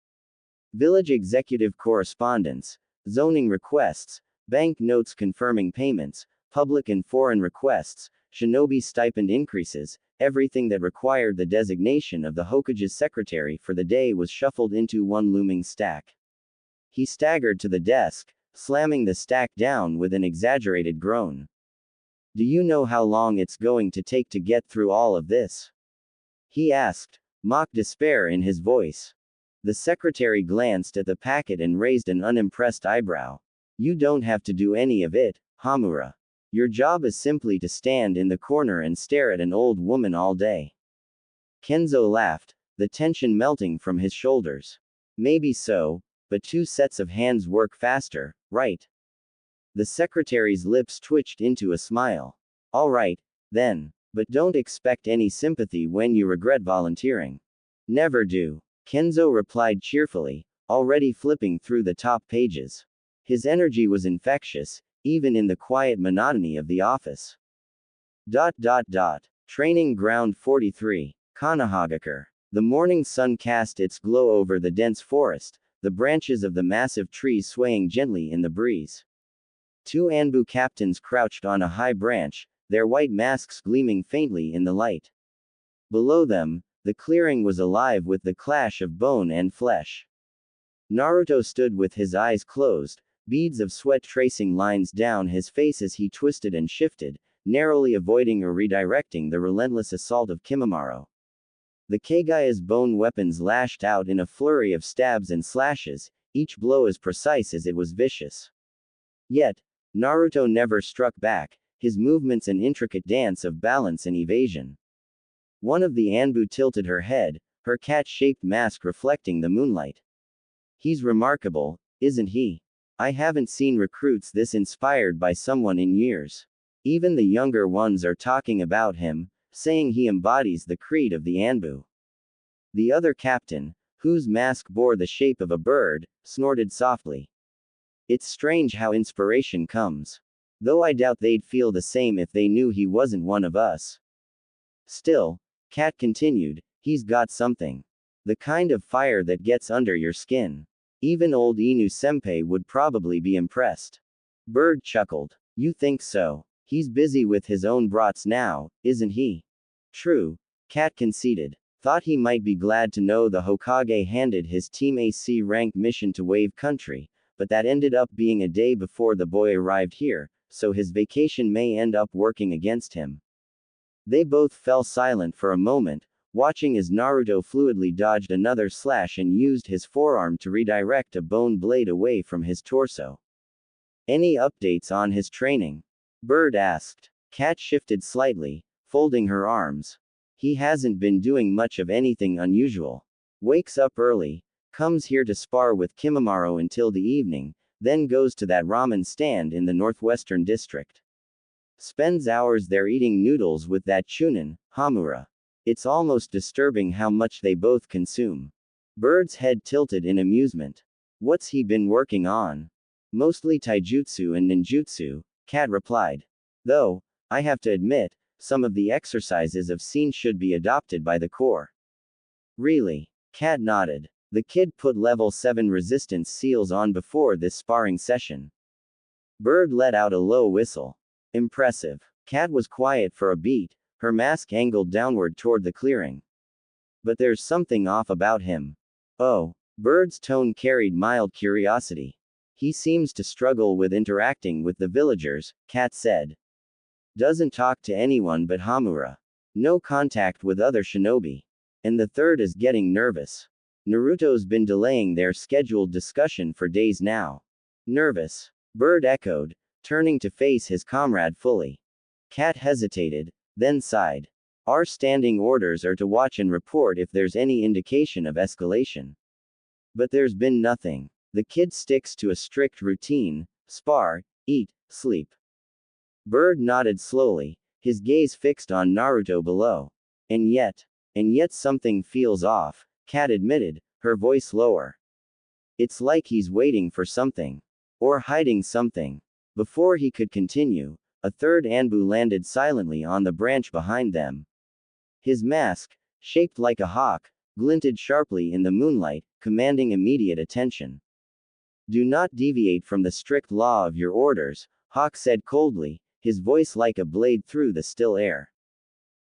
Village executive correspondence, zoning requests, bank notes confirming payments, public and foreign requests, shinobi stipend increases, everything that required the designation of the Hokage's secretary for the day was shuffled into one looming stack. He staggered to the desk, slamming the stack down with an exaggerated groan. Do you know how long it's going to take to get through all of this? He asked, mock despair in his voice. The secretary glanced at the packet and raised an unimpressed eyebrow. You don't have to do any of it, Hamura. Your job is simply to stand in the corner and stare at an old woman all day. Kenzo laughed, the tension melting from his shoulders. Maybe so, but two sets of hands work faster, right? The secretary's lips twitched into a smile. All right, then, but don't expect any sympathy when you regret volunteering. Never do. Kenzo replied cheerfully, already flipping through the top pages. His energy was infectious, even in the quiet monotony of the office. Training Ground 43, Kanahagakure. The morning sun cast its glow over the dense forest, the branches of the massive trees swaying gently in the breeze. Two Anbu captains crouched on a high branch, their white masks gleaming faintly in the light. Below them, the clearing was alive with the clash of bone and flesh. Naruto stood with his eyes closed, beads of sweat tracing lines down his face as he twisted and shifted, narrowly avoiding or redirecting the relentless assault of Kimimaro. The Kagaya's bone weapons lashed out in a flurry of stabs and slashes, each blow as precise as it was vicious. Yet, Naruto never struck back, his movements an intricate dance of balance and evasion. One of the Anbu tilted her head, her cat-shaped mask reflecting the moonlight. He's remarkable, isn't he? I haven't seen recruits this inspired by someone in years. Even the younger ones are talking about him, saying he embodies the creed of the Anbu. The other captain, whose mask bore the shape of a bird, snorted softly. It's strange how inspiration comes. Though I doubt they'd feel the same if they knew he wasn't one of us. Still, Kat continued, he's got something. The kind of fire that gets under your skin. Even old Inu Senpai would probably be impressed. Bird chuckled. You think so? He's busy with his own brats now, isn't he? True, Kat conceded. Thought he might be glad to know the Hokage handed his team a C-rank mission to Wave Country, but that ended up being a day before the boy arrived here, so his vacation may end up working against him. They both fell silent for a moment, watching as Naruto fluidly dodged another slash and used his forearm to redirect a bone blade away from his torso. Any updates on his training? Bird asked. Kat shifted slightly, folding her arms. He hasn't been doing much of anything unusual. Wakes up early, comes here to spar with Kimimaro until the evening, then goes to that ramen stand in the northwestern district. Spends hours there eating noodles with that chunin, Hamura. It's almost disturbing how much they both consume. Bird's head tilted in amusement. What's he been working on? Mostly taijutsu and ninjutsu, Kat replied. Though, I have to admit, some of the exercises I've seen should be adopted by the Corps. Really? Kat nodded. The kid put level 7 resistance seals on before this sparring session. Bird let out a low whistle. Impressive. Kat was quiet for a beat, her mask angled downward toward the clearing. But there's something off about him. Oh, Bird's tone carried mild curiosity. He seems to struggle with interacting with the villagers, Kat said. Doesn't talk to anyone but Hamura. No contact with other shinobi. And the third is getting nervous. Naruto's been delaying their scheduled discussion for days now. Nervous? Bird echoed, turning to face his comrade fully. Kat hesitated, then sighed. Our standing orders are to watch and report if there's any indication of escalation. But there's been nothing. The kid sticks to a strict routine: spar, eat, sleep. Bird nodded slowly, his gaze fixed on Naruto below. And yet something feels off, Kat admitted, her voice lower. It's like he's waiting for something. Or hiding something. Before he could continue, a third Anbu landed silently on the branch behind them. His mask, shaped like a hawk, glinted sharply in the moonlight, commanding immediate attention. Do not deviate from the strict law of your orders, Hawk said coldly, his voice like a blade through the still air.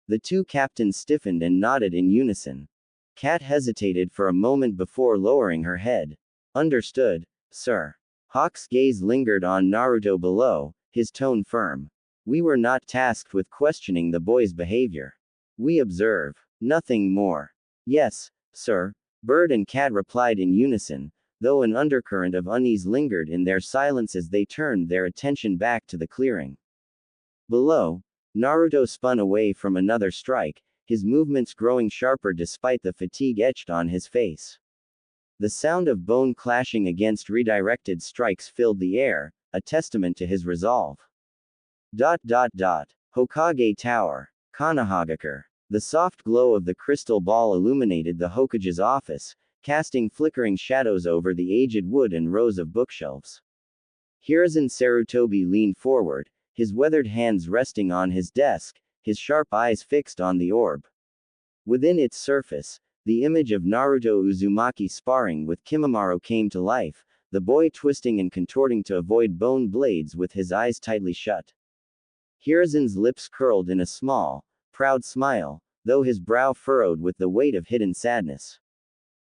The two captains stiffened and nodded in unison. Kat hesitated for a moment before lowering her head. Understood, sir. Hawk's gaze lingered on Naruto below, his tone firm. We were not tasked with questioning the boy's behavior. We observe. Nothing more. Yes, sir, Bird and Kat replied in unison, though an undercurrent of unease lingered in their silence as they turned their attention back to the clearing. Below, Naruto spun away from another strike, his movements growing sharper despite the fatigue etched on his face. The sound of bone clashing against redirected strikes filled the air, a testament to his resolve. Hokage Tower. Kanahagakure. The soft glow of the crystal ball illuminated the Hokage's office, casting flickering shadows over the aged wood and rows of bookshelves. Hiruzen Sarutobi leaned forward, his weathered hands resting on his desk, his sharp eyes fixed on the orb. Within its surface, the image of Naruto Uzumaki sparring with Kimimaro came to life, the boy twisting and contorting to avoid bone blades with his eyes tightly shut. Hiruzen's lips curled in a small, proud smile, though his brow furrowed with the weight of hidden sadness.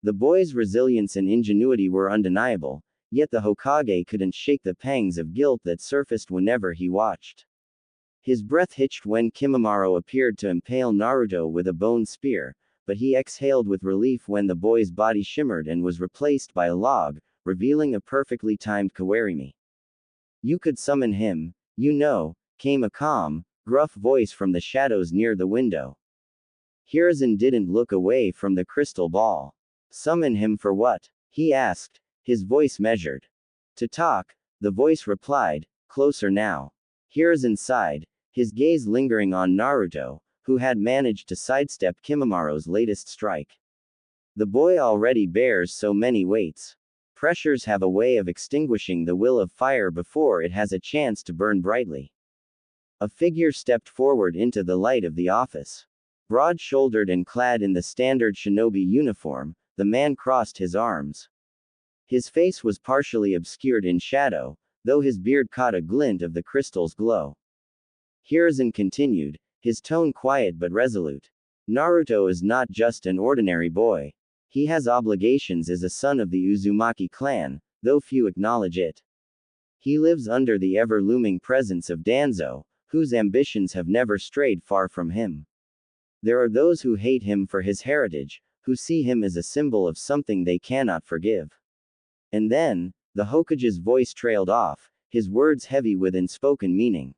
The boy's resilience and ingenuity were undeniable, yet the Hokage couldn't shake the pangs of guilt that surfaced whenever he watched. His breath hitched when Kimimaro appeared to impale Naruto with a bone spear, but he exhaled with relief when the boy's body shimmered and was replaced by a log, revealing a perfectly timed Kawarimi. You could summon him, you know, came a calm, gruff voice from the shadows near the window. Hiruzen didn't look away from the crystal ball. Summon him for what? He asked, his voice measured. To talk, the voice replied, closer now. Hiruzen sighed, his gaze lingering on Naruto, who had managed to sidestep Kimimaro's latest strike. The boy already bears so many weights. Pressures have a way of extinguishing the will of fire before it has a chance to burn brightly. A figure stepped forward into the light of the office. Broad-shouldered and clad in the standard shinobi uniform, the man crossed his arms. His face was partially obscured in shadow, though his beard caught a glint of the crystal's glow. Hiruzen continued, his tone quiet but resolute. Naruto is not just an ordinary boy. He has obligations as a son of the Uzumaki clan, though few acknowledge it. He lives under the ever-looming presence of Danzo, whose ambitions have never strayed far from him. There are those who hate him for his heritage, who see him as a symbol of something they cannot forgive. And then, the Hokage's voice trailed off, his words heavy with unspoken meaning.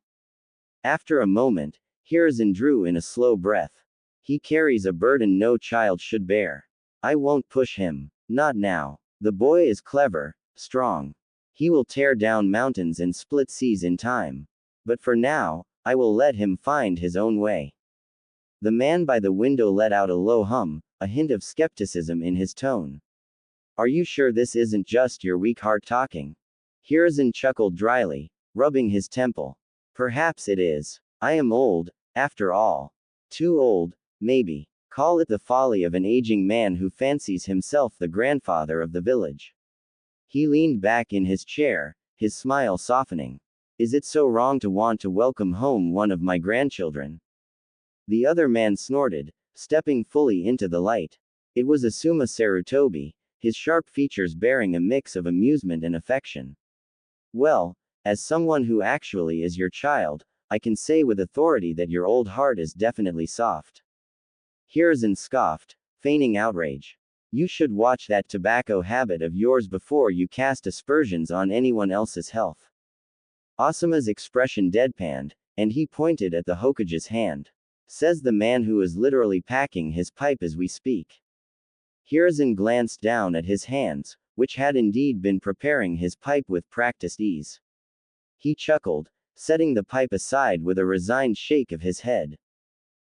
After a moment, Hiruzen drew in a slow breath. He carries a burden no child should bear. I won't push him. Not now. The boy is clever, strong. He will tear down mountains and split seas in time. But for now, I will let him find his own way. The man by the window let out a low hum, a hint of skepticism in his tone. Are you sure this isn't just your weak heart talking? Hiruzen chuckled dryly, rubbing his temple. Perhaps it is. I am old, after all. Too old, maybe. Call it the folly of an aging man who fancies himself the grandfather of the village. He leaned back in his chair, his smile softening. Is it so wrong to want to welcome home one of my grandchildren? The other man snorted, stepping fully into the light. It was Asuma Sarutobi, his sharp features bearing a mix of amusement and affection. Well, as someone who actually is your child, I can say with authority that your old heart is definitely soft. Hiruzen scoffed, feigning outrage. You should watch that tobacco habit of yours before you cast aspersions on anyone else's health. Asuma's expression deadpanned, and he pointed at the Hokage's hand. Says the man who is literally packing his pipe as we speak. Hiruzen glanced down at his hands, which had indeed been preparing his pipe with practiced ease. He chuckled, setting the pipe aside with a resigned shake of his head.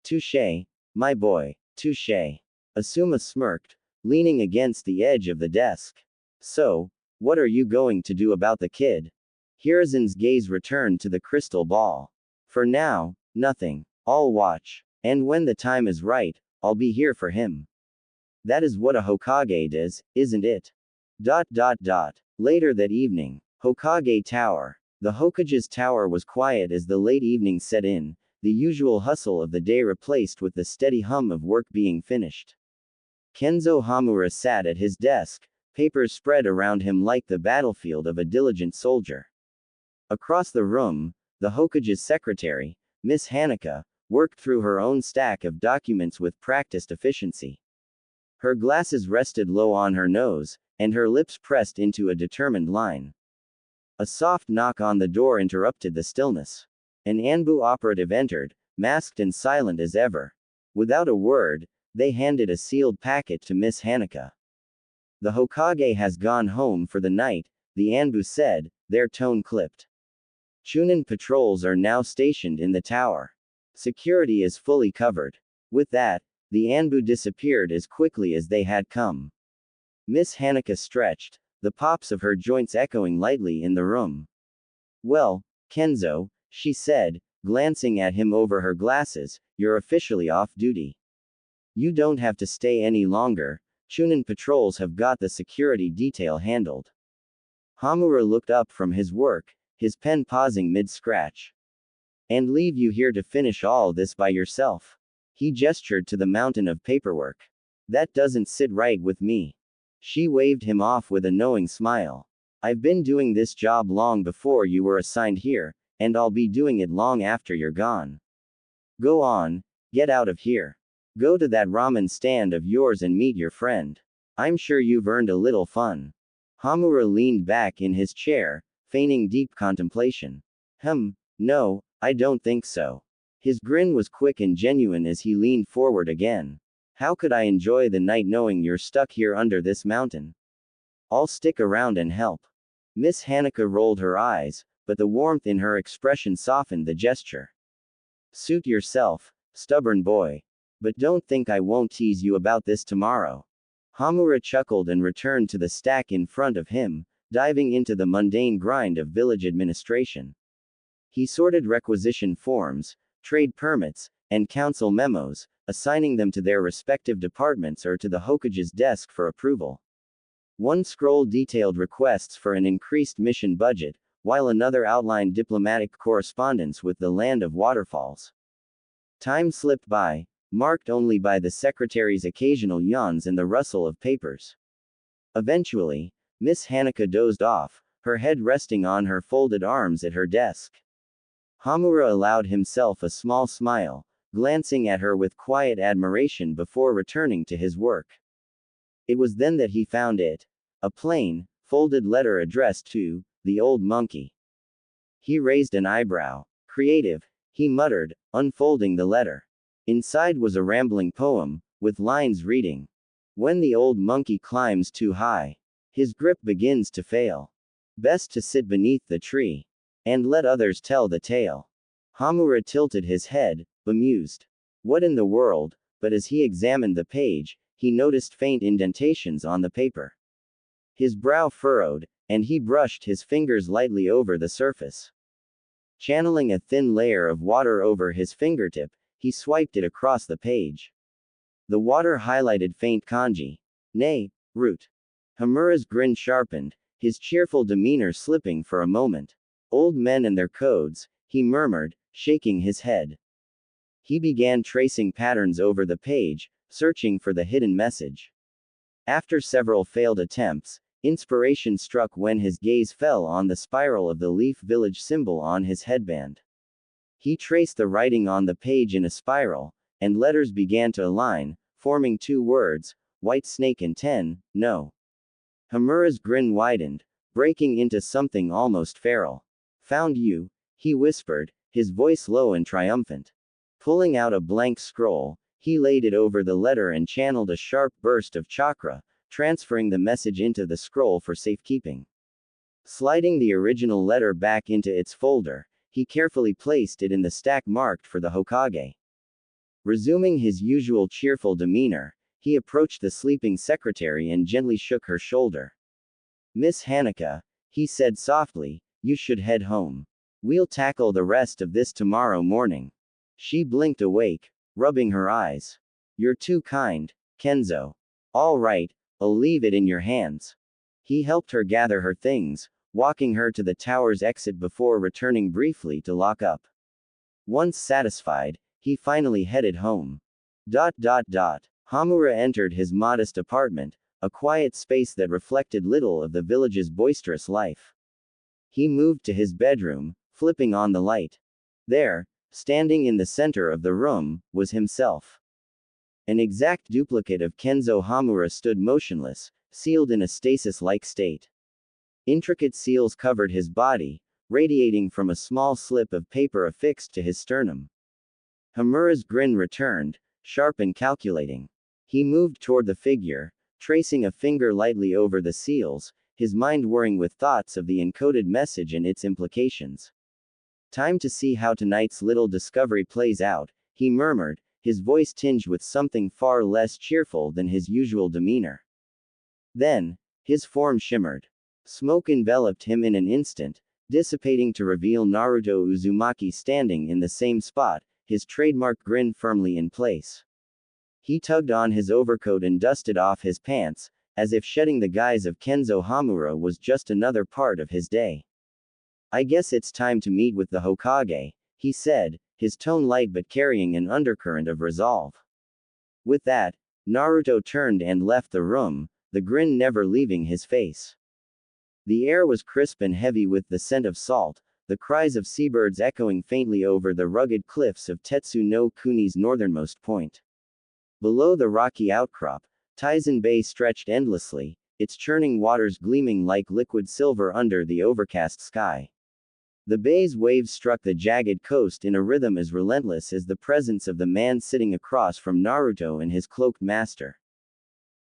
Touché, my boy, touché. Asuma smirked, leaning against the edge of the desk. So, what are you going to do about the kid? Hiruzen's gaze returned to the crystal ball. For now, nothing. I'll watch. And when the time is right, I'll be here for him. That is what a Hokage does, isn't it? Later that evening, Hokage Tower. The Hokage's tower was quiet as the late evening set in, the usual hustle of the day replaced with the steady hum of work being finished. Kenzo Hamura sat at his desk, papers spread around him like the battlefield of a diligent soldier. Across the room, the Hokage's secretary, Miss Hanaka, worked through her own stack of documents with practiced efficiency. Her glasses rested low on her nose, and her lips pressed into a determined line. A soft knock on the door interrupted the stillness. An Anbu operative entered, masked and silent as ever. Without a word, they handed a sealed packet to Miss Hanaka. The Hokage has gone home for the night, the Anbu said, their tone clipped. Chunin patrols are now stationed in the tower. Security is fully covered. With that, the Anbu disappeared as quickly as they had come. Miss Hanaka stretched, the pops of her joints echoing lightly in the room. Well, Kenzo, she said, glancing at him over her glasses, you're officially off duty. You don't have to stay any longer, Chunin patrols have got the security detail handled. Hamura looked up from his work, his pen pausing mid-scratch. And leave you here to finish all this by yourself. He gestured to the mountain of paperwork. That doesn't sit right with me. She waved him off with a knowing smile. I've been doing this job long before you were assigned here, and I'll be doing it long after you're gone. Go on, get out of here. Go to that ramen stand of yours and meet your friend. I'm sure you've earned a little fun. Hamura leaned back in his chair, feigning deep contemplation. No, I don't think so. His grin was quick and genuine as he leaned forward again. How could I enjoy the night knowing you're stuck here under this mountain? I'll stick around and help. Miss Hanaka rolled her eyes, but the warmth in her expression softened the gesture. Suit yourself, stubborn boy. But don't think I won't tease you about this tomorrow. Hamura chuckled and returned to the stack in front of him, diving into the mundane grind of village administration. He sorted requisition forms, trade permits, and council memos, assigning them to their respective departments or to the Hokage's desk for approval. One scroll detailed requests for an increased mission budget, while another outlined diplomatic correspondence with the land of waterfalls. Time slipped by, marked only by the secretary's occasional yawns and the rustle of papers. Eventually, Miss Hanaka dozed off, her head resting on her folded arms at her desk. Hamura allowed himself a small smile, glancing at her with quiet admiration before returning to his work. It was then that he found it. A plain, folded letter addressed to the old monkey. He raised an eyebrow. Creative, he muttered, unfolding the letter. Inside was a rambling poem, with lines reading: "When the old monkey climbs too high, his grip begins to fail. Best to sit beneath the tree, and let others tell the tale." Hamura tilted his head, bemused. What in the world? But as he examined the page, he noticed faint indentations on the paper. His brow furrowed, and he brushed his fingers lightly over the surface. Channeling a thin layer of water over his fingertip, he swiped it across the page. The water highlighted faint kanji. Nay, root. Hamura's grin sharpened, his cheerful demeanor slipping for a moment. Old men and their codes, he murmured, shaking his head. He began tracing patterns over the page, searching for the hidden message. After several failed attempts, inspiration struck when his gaze fell on the spiral of the Leaf Village symbol on his headband. He traced the writing on the page in a spiral, and letters began to align, forming two words: White Snake and 10, no. Hamura's grin widened, breaking into something almost feral. "Found you," he whispered, his voice low and triumphant. Pulling out a blank scroll, he laid it over the letter and channeled a sharp burst of chakra, transferring the message into the scroll for safekeeping. Sliding the original letter back into its folder, he carefully placed it in the stack marked for the Hokage. Resuming his usual cheerful demeanor, he approached the sleeping secretary and gently shook her shoulder. "Miss Hanaka," he said softly, "you should head home. We'll tackle the rest of this tomorrow morning." She blinked awake, rubbing her eyes. "You're too kind, Kenzo." "All right, I'll leave it in your hands." He helped her gather her things, walking her to the tower's exit before returning briefly to lock up. Once satisfied, he finally headed home. Hamura entered his modest apartment, a quiet space that reflected little of the village's boisterous life. He moved to his bedroom, flipping on the light. There, standing in the center of the room, was himself. An exact duplicate of Kenzo Hamura stood motionless, sealed in a stasis-like state. Intricate seals covered his body, radiating from a small slip of paper affixed to his sternum. Hamura's grin returned, sharp and calculating. He moved toward the figure, tracing a finger lightly over the seals, his mind whirring with thoughts of the encoded message and its implications. "Time to see how tonight's little discovery plays out," he murmured, his voice tinged with something far less cheerful than his usual demeanor. Then, his form shimmered. Smoke enveloped him in an instant, dissipating to reveal Naruto Uzumaki standing in the same spot, his trademark grin firmly in place. He tugged on his overcoat and dusted off his pants, as if shedding the guise of Kenzo Hamura was just another part of his day. "I guess it's time to meet with the Hokage," he said, his tone light but carrying an undercurrent of resolve. With that, Naruto turned and left the room, the grin never leaving his face. The air was crisp and heavy with the scent of salt, the cries of seabirds echoing faintly over the rugged cliffs of Tetsu no Kuni's northernmost point. Below the rocky outcrop, Taizen Bay stretched endlessly, its churning waters gleaming like liquid silver under the overcast sky. The bay's waves struck the jagged coast in a rhythm as relentless as the presence of the man sitting across from Naruto and his cloaked master.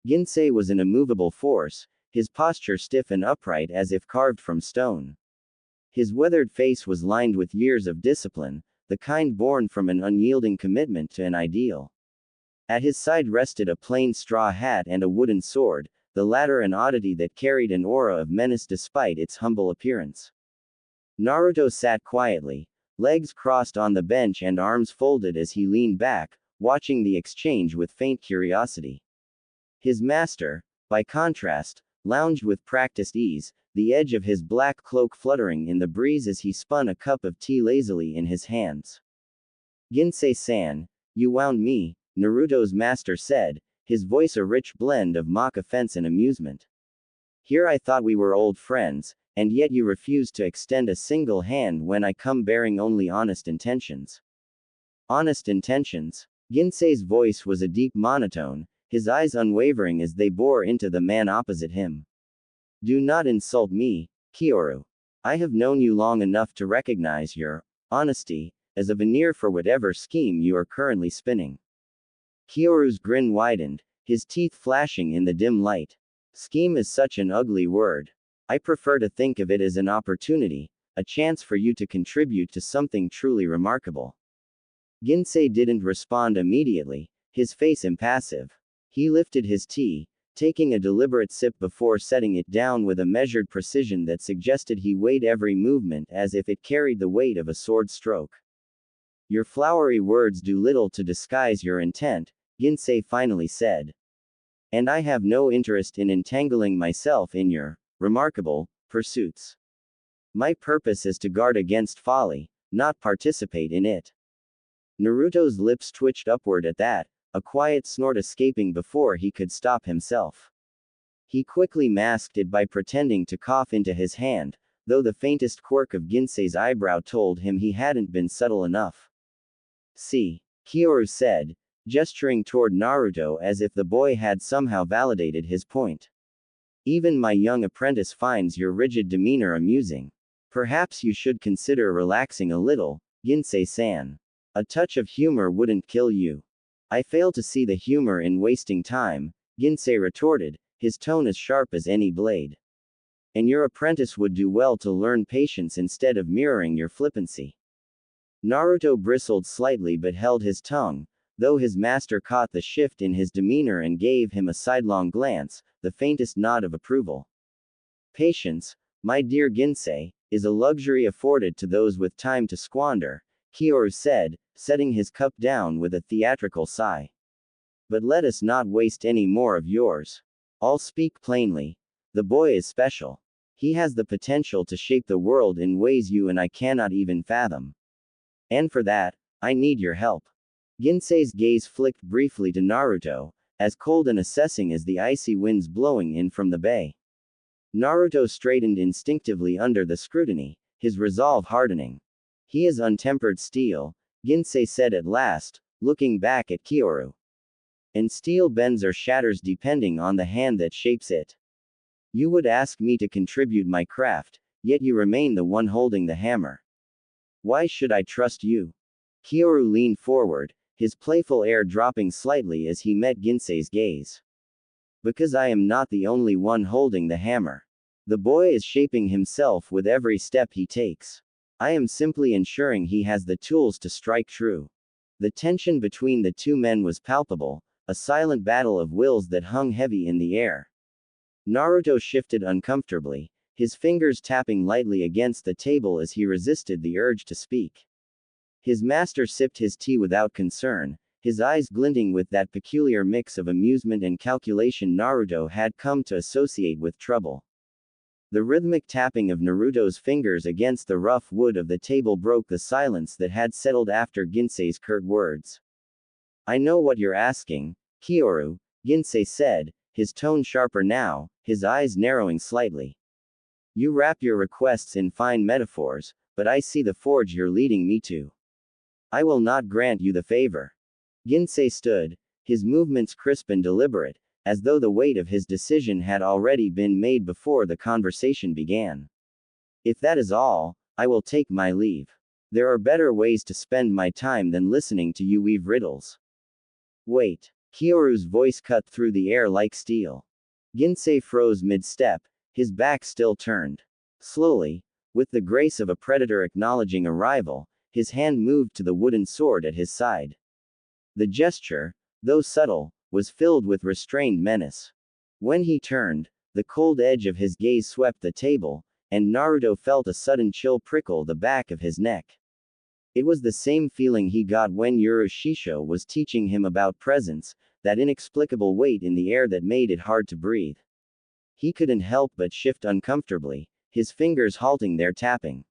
Ginsei was an immovable force, his posture stiff and upright as if carved from stone. His weathered face was lined with years of discipline, the kind born from an unyielding commitment to an ideal. At his side rested a plain straw hat and a wooden sword, the latter an oddity that carried an aura of menace despite its humble appearance. Naruto sat quietly, legs crossed on the bench and arms folded as he leaned back, watching the exchange with faint curiosity. His master, by contrast, lounged with practiced ease, the edge of his black cloak fluttering in the breeze as he spun a cup of tea lazily in his hands. "Ginsei-san, you wound me," Naruto's master said, his voice a rich blend of mock offense and amusement. "Here I thought we were old friends, and yet you refuse to extend a single hand when I come bearing only honest intentions." "Honest intentions?" Ginsei's voice was a deep monotone, his eyes unwavering as they bore into the man opposite him. "Do not insult me, Kyoru. I have known you long enough to recognize your honesty as a veneer for whatever scheme you are currently spinning." Kyoru's grin widened, his teeth flashing in the dim light. "Scheme is such an ugly word. I prefer to think of it as an opportunity, a chance for you to contribute to something truly remarkable." Ginsei didn't respond immediately, his face impassive. He lifted his tea, taking a deliberate sip before setting it down with a measured precision that suggested he weighed every movement as if it carried the weight of a sword stroke. "Your flowery words do little to disguise your intent," Ginsei finally said. "And I have no interest in entangling myself in your remarkable pursuits. My purpose is to guard against folly, not participate in it." Naruto's lips twitched upward at that, a quiet snort escaping before he could stop himself. He quickly masked it by pretending to cough into his hand, though the faintest quirk of Ginsei's eyebrow told him he hadn't been subtle enough. "See," Kyoru said, gesturing toward Naruto as if the boy had somehow validated his point. "Even my young apprentice finds your rigid demeanor amusing. Perhaps you should consider relaxing a little, Ginsei-san. A touch of humor wouldn't kill you." "I fail to see the humor in wasting time," Ginsei retorted, his tone as sharp as any blade. "And your apprentice would do well to learn patience instead of mirroring your flippancy." Naruto bristled slightly but held his tongue, though his master caught the shift in his demeanor and gave him a sidelong glance, the faintest nod of approval. "Patience, my dear Ginsei, is a luxury afforded to those with time to squander," Kyoru said, setting his cup down with a theatrical sigh. "But let us not waste any more of yours. I'll speak plainly. The boy is special. He has the potential to shape the world in ways you and I cannot even fathom. And for that, I need your help." Ginsei's gaze flicked briefly to Naruto, as cold and assessing as the icy winds blowing in from the bay. Naruto straightened instinctively under the scrutiny, his resolve hardening. "He is untempered steel," Ginsei said at last, looking back at Kyoru. "And steel bends or shatters depending on the hand that shapes it. You would ask me to contribute my craft, yet you remain the one holding the hammer. Why should I trust you?" Kyoru leaned forward, his playful air dropping slightly as he met Ginsei's gaze. "Because I am not the only one holding the hammer. The boy is shaping himself with every step he takes. I am simply ensuring he has the tools to strike true." The tension between the two men was palpable, a silent battle of wills that hung heavy in the air. Naruto shifted uncomfortably, his fingers tapping lightly against the table as he resisted the urge to speak. His master sipped his tea without concern, his eyes glinting with that peculiar mix of amusement and calculation Naruto had come to associate with trouble. The rhythmic tapping of Naruto's fingers against the rough wood of the table broke the silence that had settled after Ginsei's curt words. "I know what you're asking, Kyoru," Ginsei said, his tone sharper now, his eyes narrowing slightly. "You wrap your requests in fine metaphors, but I see the forge you're leading me to. I will not grant you the favor." Ginsei stood, his movements crisp and deliberate, as though the weight of his decision had already been made before the conversation began. "If that is all, I will take my leave. There are better ways to spend my time than listening to you weave riddles." "Wait." Kyoru's voice cut through the air like steel. Ginsei froze mid-step, his back still turned. Slowly, with the grace of a predator acknowledging arrival, his hand moved to the wooden sword at his side. The gesture, though subtle, was filled with restrained menace. When he turned, the cold edge of his gaze swept the table, and Naruto felt a sudden chill prickle the back of his neck. It was the same feeling he got when Shisho was teaching him about presence, that inexplicable weight in the air that made it hard to breathe. He couldn't help but shift uncomfortably, his fingers halting their tapping.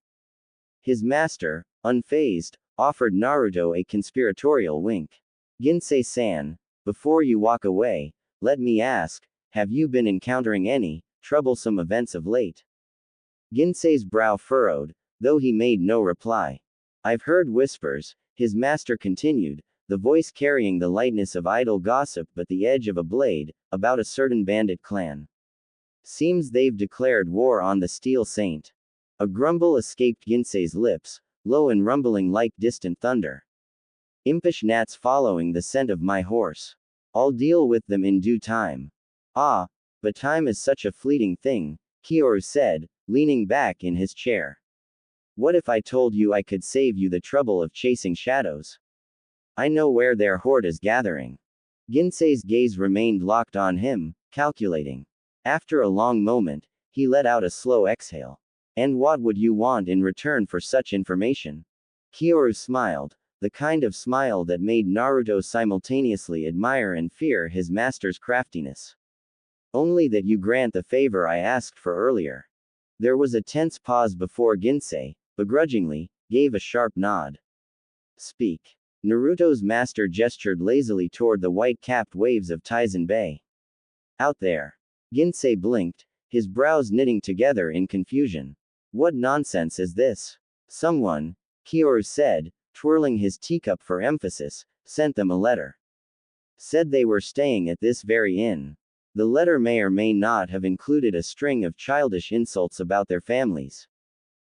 His master, unfazed, offered Naruto a conspiratorial wink. Ginsei-san, before you walk away, let me ask, have you been encountering any troublesome events of late? Ginsei's brow furrowed, though he made no reply. I've heard whispers, his master continued, the voice carrying the lightness of idle gossip but the edge of a blade, about a certain bandit clan. Seems they've declared war on the Steel Saint. A grumble escaped Ginsei's lips, low and rumbling like distant thunder. Impish gnats following the scent of my horse. I'll deal with them in due time. Ah, but time is such a fleeting thing, Kyoru said, leaning back in his chair. What if I told you I could save you the trouble of chasing shadows? I know where their horde is gathering. Ginsei's gaze remained locked on him, calculating. After a long moment, he let out a slow exhale. And what would you want in return for such information? Kyoru smiled, the kind of smile that made Naruto simultaneously admire and fear his master's craftiness. Only that you grant the favor I asked for earlier. There was a tense pause before Ginsei, begrudgingly, gave a sharp nod. Speak. Naruto's master gestured lazily toward the white-capped waves of Taizen Bay. Out there. Ginsei blinked, his brows knitting together in confusion. What nonsense is this? Someone, Kyoru said, twirling his teacup for emphasis, sent them a letter. Said they were staying at this very inn. The letter may or may not have included a string of childish insults about their families.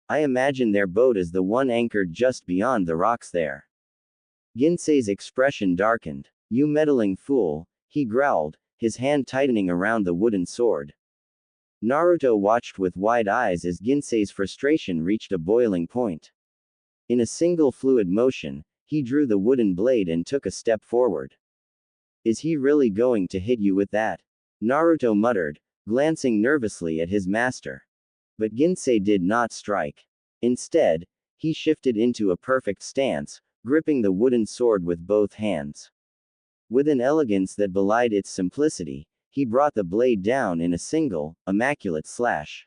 I imagine their boat is the one anchored just beyond the rocks there. Ginsei's expression darkened. You meddling fool, he growled, his hand tightening around the wooden sword. Naruto watched with wide eyes as Ginsei's frustration reached a boiling point. In a single fluid motion, he drew the wooden blade and took a step forward. Is he really going to hit you with that? Naruto muttered, glancing nervously at his master. But Ginsei did not strike. Instead, he shifted into a perfect stance, gripping the wooden sword with both hands. With an elegance that belied its simplicity, he brought the blade down in a single, immaculate slash.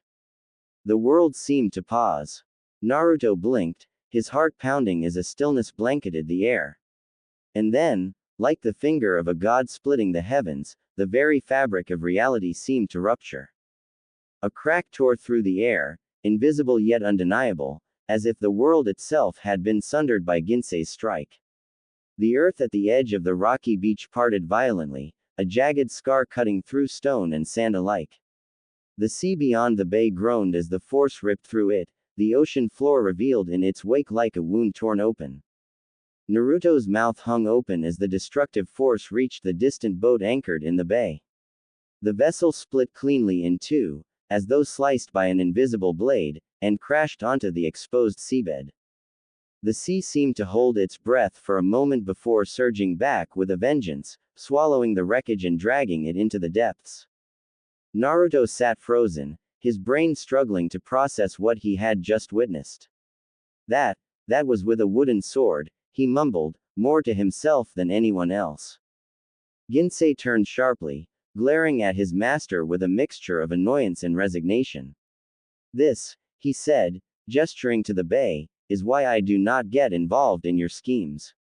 The world seemed to pause. Naruto blinked, his heart pounding as a stillness blanketed the air. And then, like the finger of a god splitting the heavens, the very fabric of reality seemed to rupture. A crack tore through the air, invisible yet undeniable, as if the world itself had been sundered by Ginsei's strike. The earth at the edge of the rocky beach parted violently, a jagged scar cutting through stone and sand alike. The sea beyond the bay groaned as the force ripped through it, the ocean floor revealed in its wake like a wound torn open. Naruto's mouth hung open as the destructive force reached the distant boat anchored in the bay. The vessel split cleanly in two, as though sliced by an invisible blade, and crashed onto the exposed seabed. The sea seemed to hold its breath for a moment before surging back with a vengeance, swallowing the wreckage and dragging it into the depths. Naruto sat frozen, his brain struggling to process what he had just witnessed. That was with a wooden sword, he mumbled, more to himself than anyone else. Ginsei turned sharply, glaring at his master with a mixture of annoyance and resignation. This, he said, gesturing to the bay, is why I do not get involved in your schemes.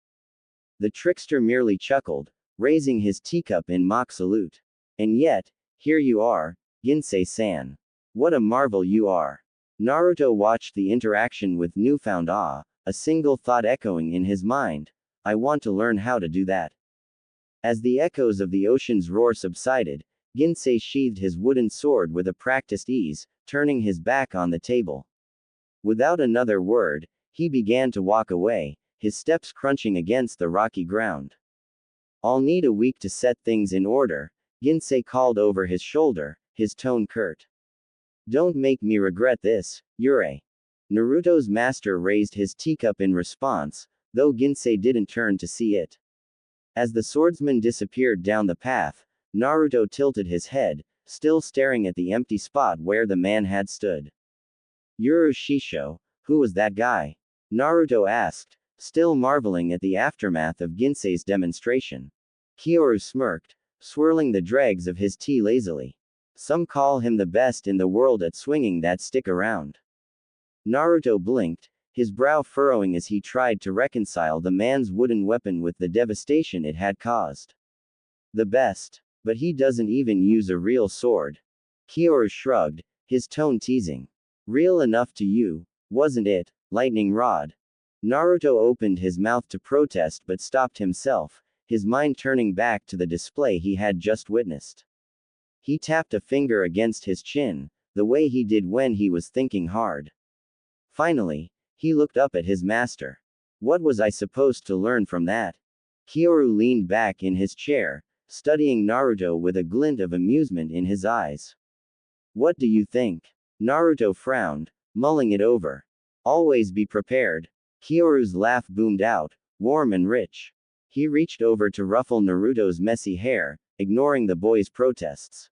The trickster merely chuckled, raising his teacup in mock salute. And yet, here you are, Ginsei-san. What a marvel you are. Naruto watched the interaction with newfound awe, a single thought echoing in his mind. I want to learn how to do that. As the echoes of the ocean's roar subsided, Ginsei sheathed his wooden sword with a practiced ease, turning his back on the table. Without another word, he began to walk away, his steps crunching against the rocky ground. I'll need a week to set things in order, Ginsei called over his shoulder, his tone curt. Don't make me regret this, Yurei. Naruto's master raised his teacup in response, though Ginsei didn't turn to see it. As the swordsman disappeared down the path, Naruto tilted his head, still staring at the empty spot where the man had stood. Yuru Shisho, who was that guy? Naruto asked, still marveling at the aftermath of Ginsei's demonstration. Kyoru smirked, swirling the dregs of his tea lazily. Some call him the best in the world at swinging that stick around. Naruto blinked, his brow furrowing as he tried to reconcile the man's wooden weapon with the devastation it had caused. The best. But he doesn't even use a real sword. Kyoru shrugged, his tone teasing. Real enough to you, wasn't it, lightning rod? Naruto opened his mouth to protest but stopped himself, his mind turning back to the display he had just witnessed. He tapped a finger against his chin, the way he did when he was thinking hard. Finally, he looked up at his master. What was I supposed to learn from that? Kyoru leaned back in his chair, studying Naruto with a glint of amusement in his eyes. What do you think? Naruto frowned, mulling it over. Always be prepared. Kyoru's laugh boomed out, warm and rich. He reached over to ruffle Naruto's messy hair, ignoring the boy's protests.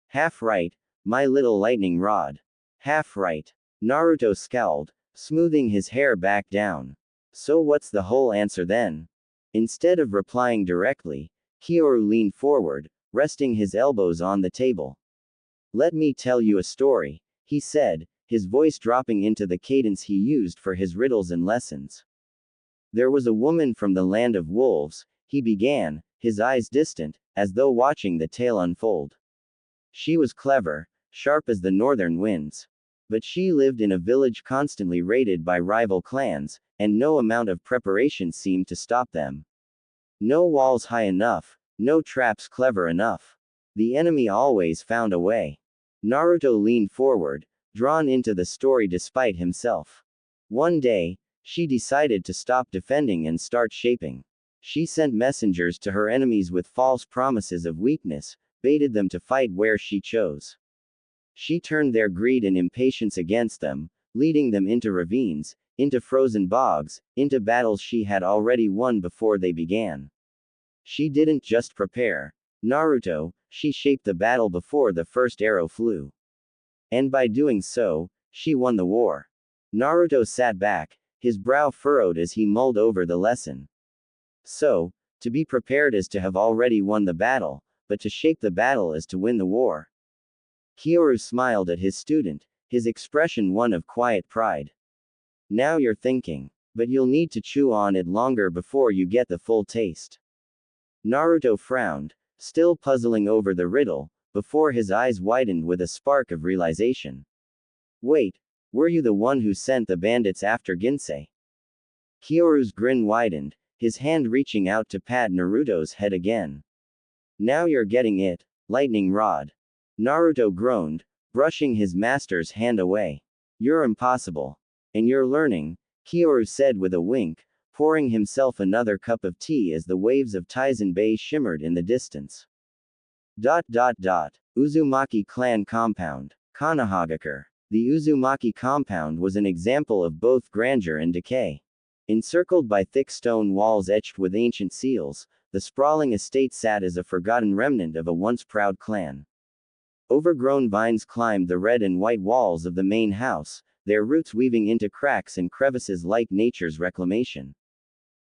Half right, my little lightning rod. Half right. Naruto scowled, smoothing his hair back down. So what's the whole answer then? Instead of replying directly, Kyoru leaned forward, resting his elbows on the table. Let me tell you a story, he said, his voice dropping into the cadence he used for his riddles and lessons. There was a woman from the land of wolves, he began, his eyes distant, as though watching the tale unfold. She was clever, sharp as the northern winds. But she lived in a village constantly raided by rival clans, and no amount of preparation seemed to stop them. No walls high enough, no traps clever enough. The enemy always found a way. Naruto leaned forward, drawn into the story despite himself. One day, she decided to stop defending and start shaping. She sent messengers to her enemies with false promises of weakness, baited them to fight where she chose. She turned their greed and impatience against them, leading them into ravines, into frozen bogs, into battles she had already won before they began. She didn't just prepare, Naruto, she shaped the battle before the first arrow flew. And by doing so, she won the war. Naruto sat back, his brow furrowed as he mulled over the lesson. So, to be prepared is to have already won the battle, but to shape the battle is to win the war. Kyoru smiled at his student, his expression one of quiet pride. Now you're thinking. But you'll need to chew on it longer before you get the full taste. Naruto frowned, still puzzling over the riddle, before his eyes widened with a spark of realization. Wait, were you the one who sent the bandits after Ginsei? Kyoru's grin widened, his hand reaching out to pat Naruto's head again. Now you're getting it, lightning rod. Naruto groaned, brushing his master's hand away. You're impossible. And you're learning, Kyoru said with a wink, pouring himself another cup of tea as the waves of Taizen Bay shimmered in the distance. Uzumaki clan compound. Kanahagakure. The Uzumaki compound was an example of both grandeur and decay. Encircled by thick stone walls etched with ancient seals, the sprawling estate sat as a forgotten remnant of a once proud clan. Overgrown vines climbed the red and white walls of the main house, their roots weaving into cracks and crevices like nature's reclamation.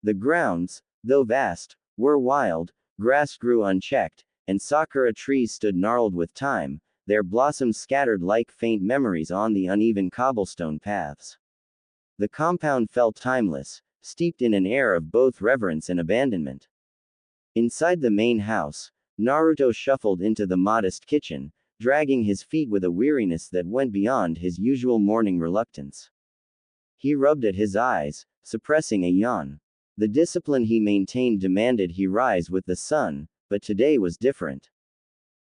The grounds, though vast, were wild, grass grew unchecked, and sakura trees stood gnarled with time, their blossoms scattered like faint memories on the uneven cobblestone paths. The compound felt timeless, steeped in an air of both reverence and abandonment. Inside the main house, Naruto shuffled into the modest kitchen, dragging his feet with a weariness that went beyond his usual morning reluctance. He rubbed at his eyes, suppressing a yawn. The discipline he maintained demanded he rise with the sun, but today was different.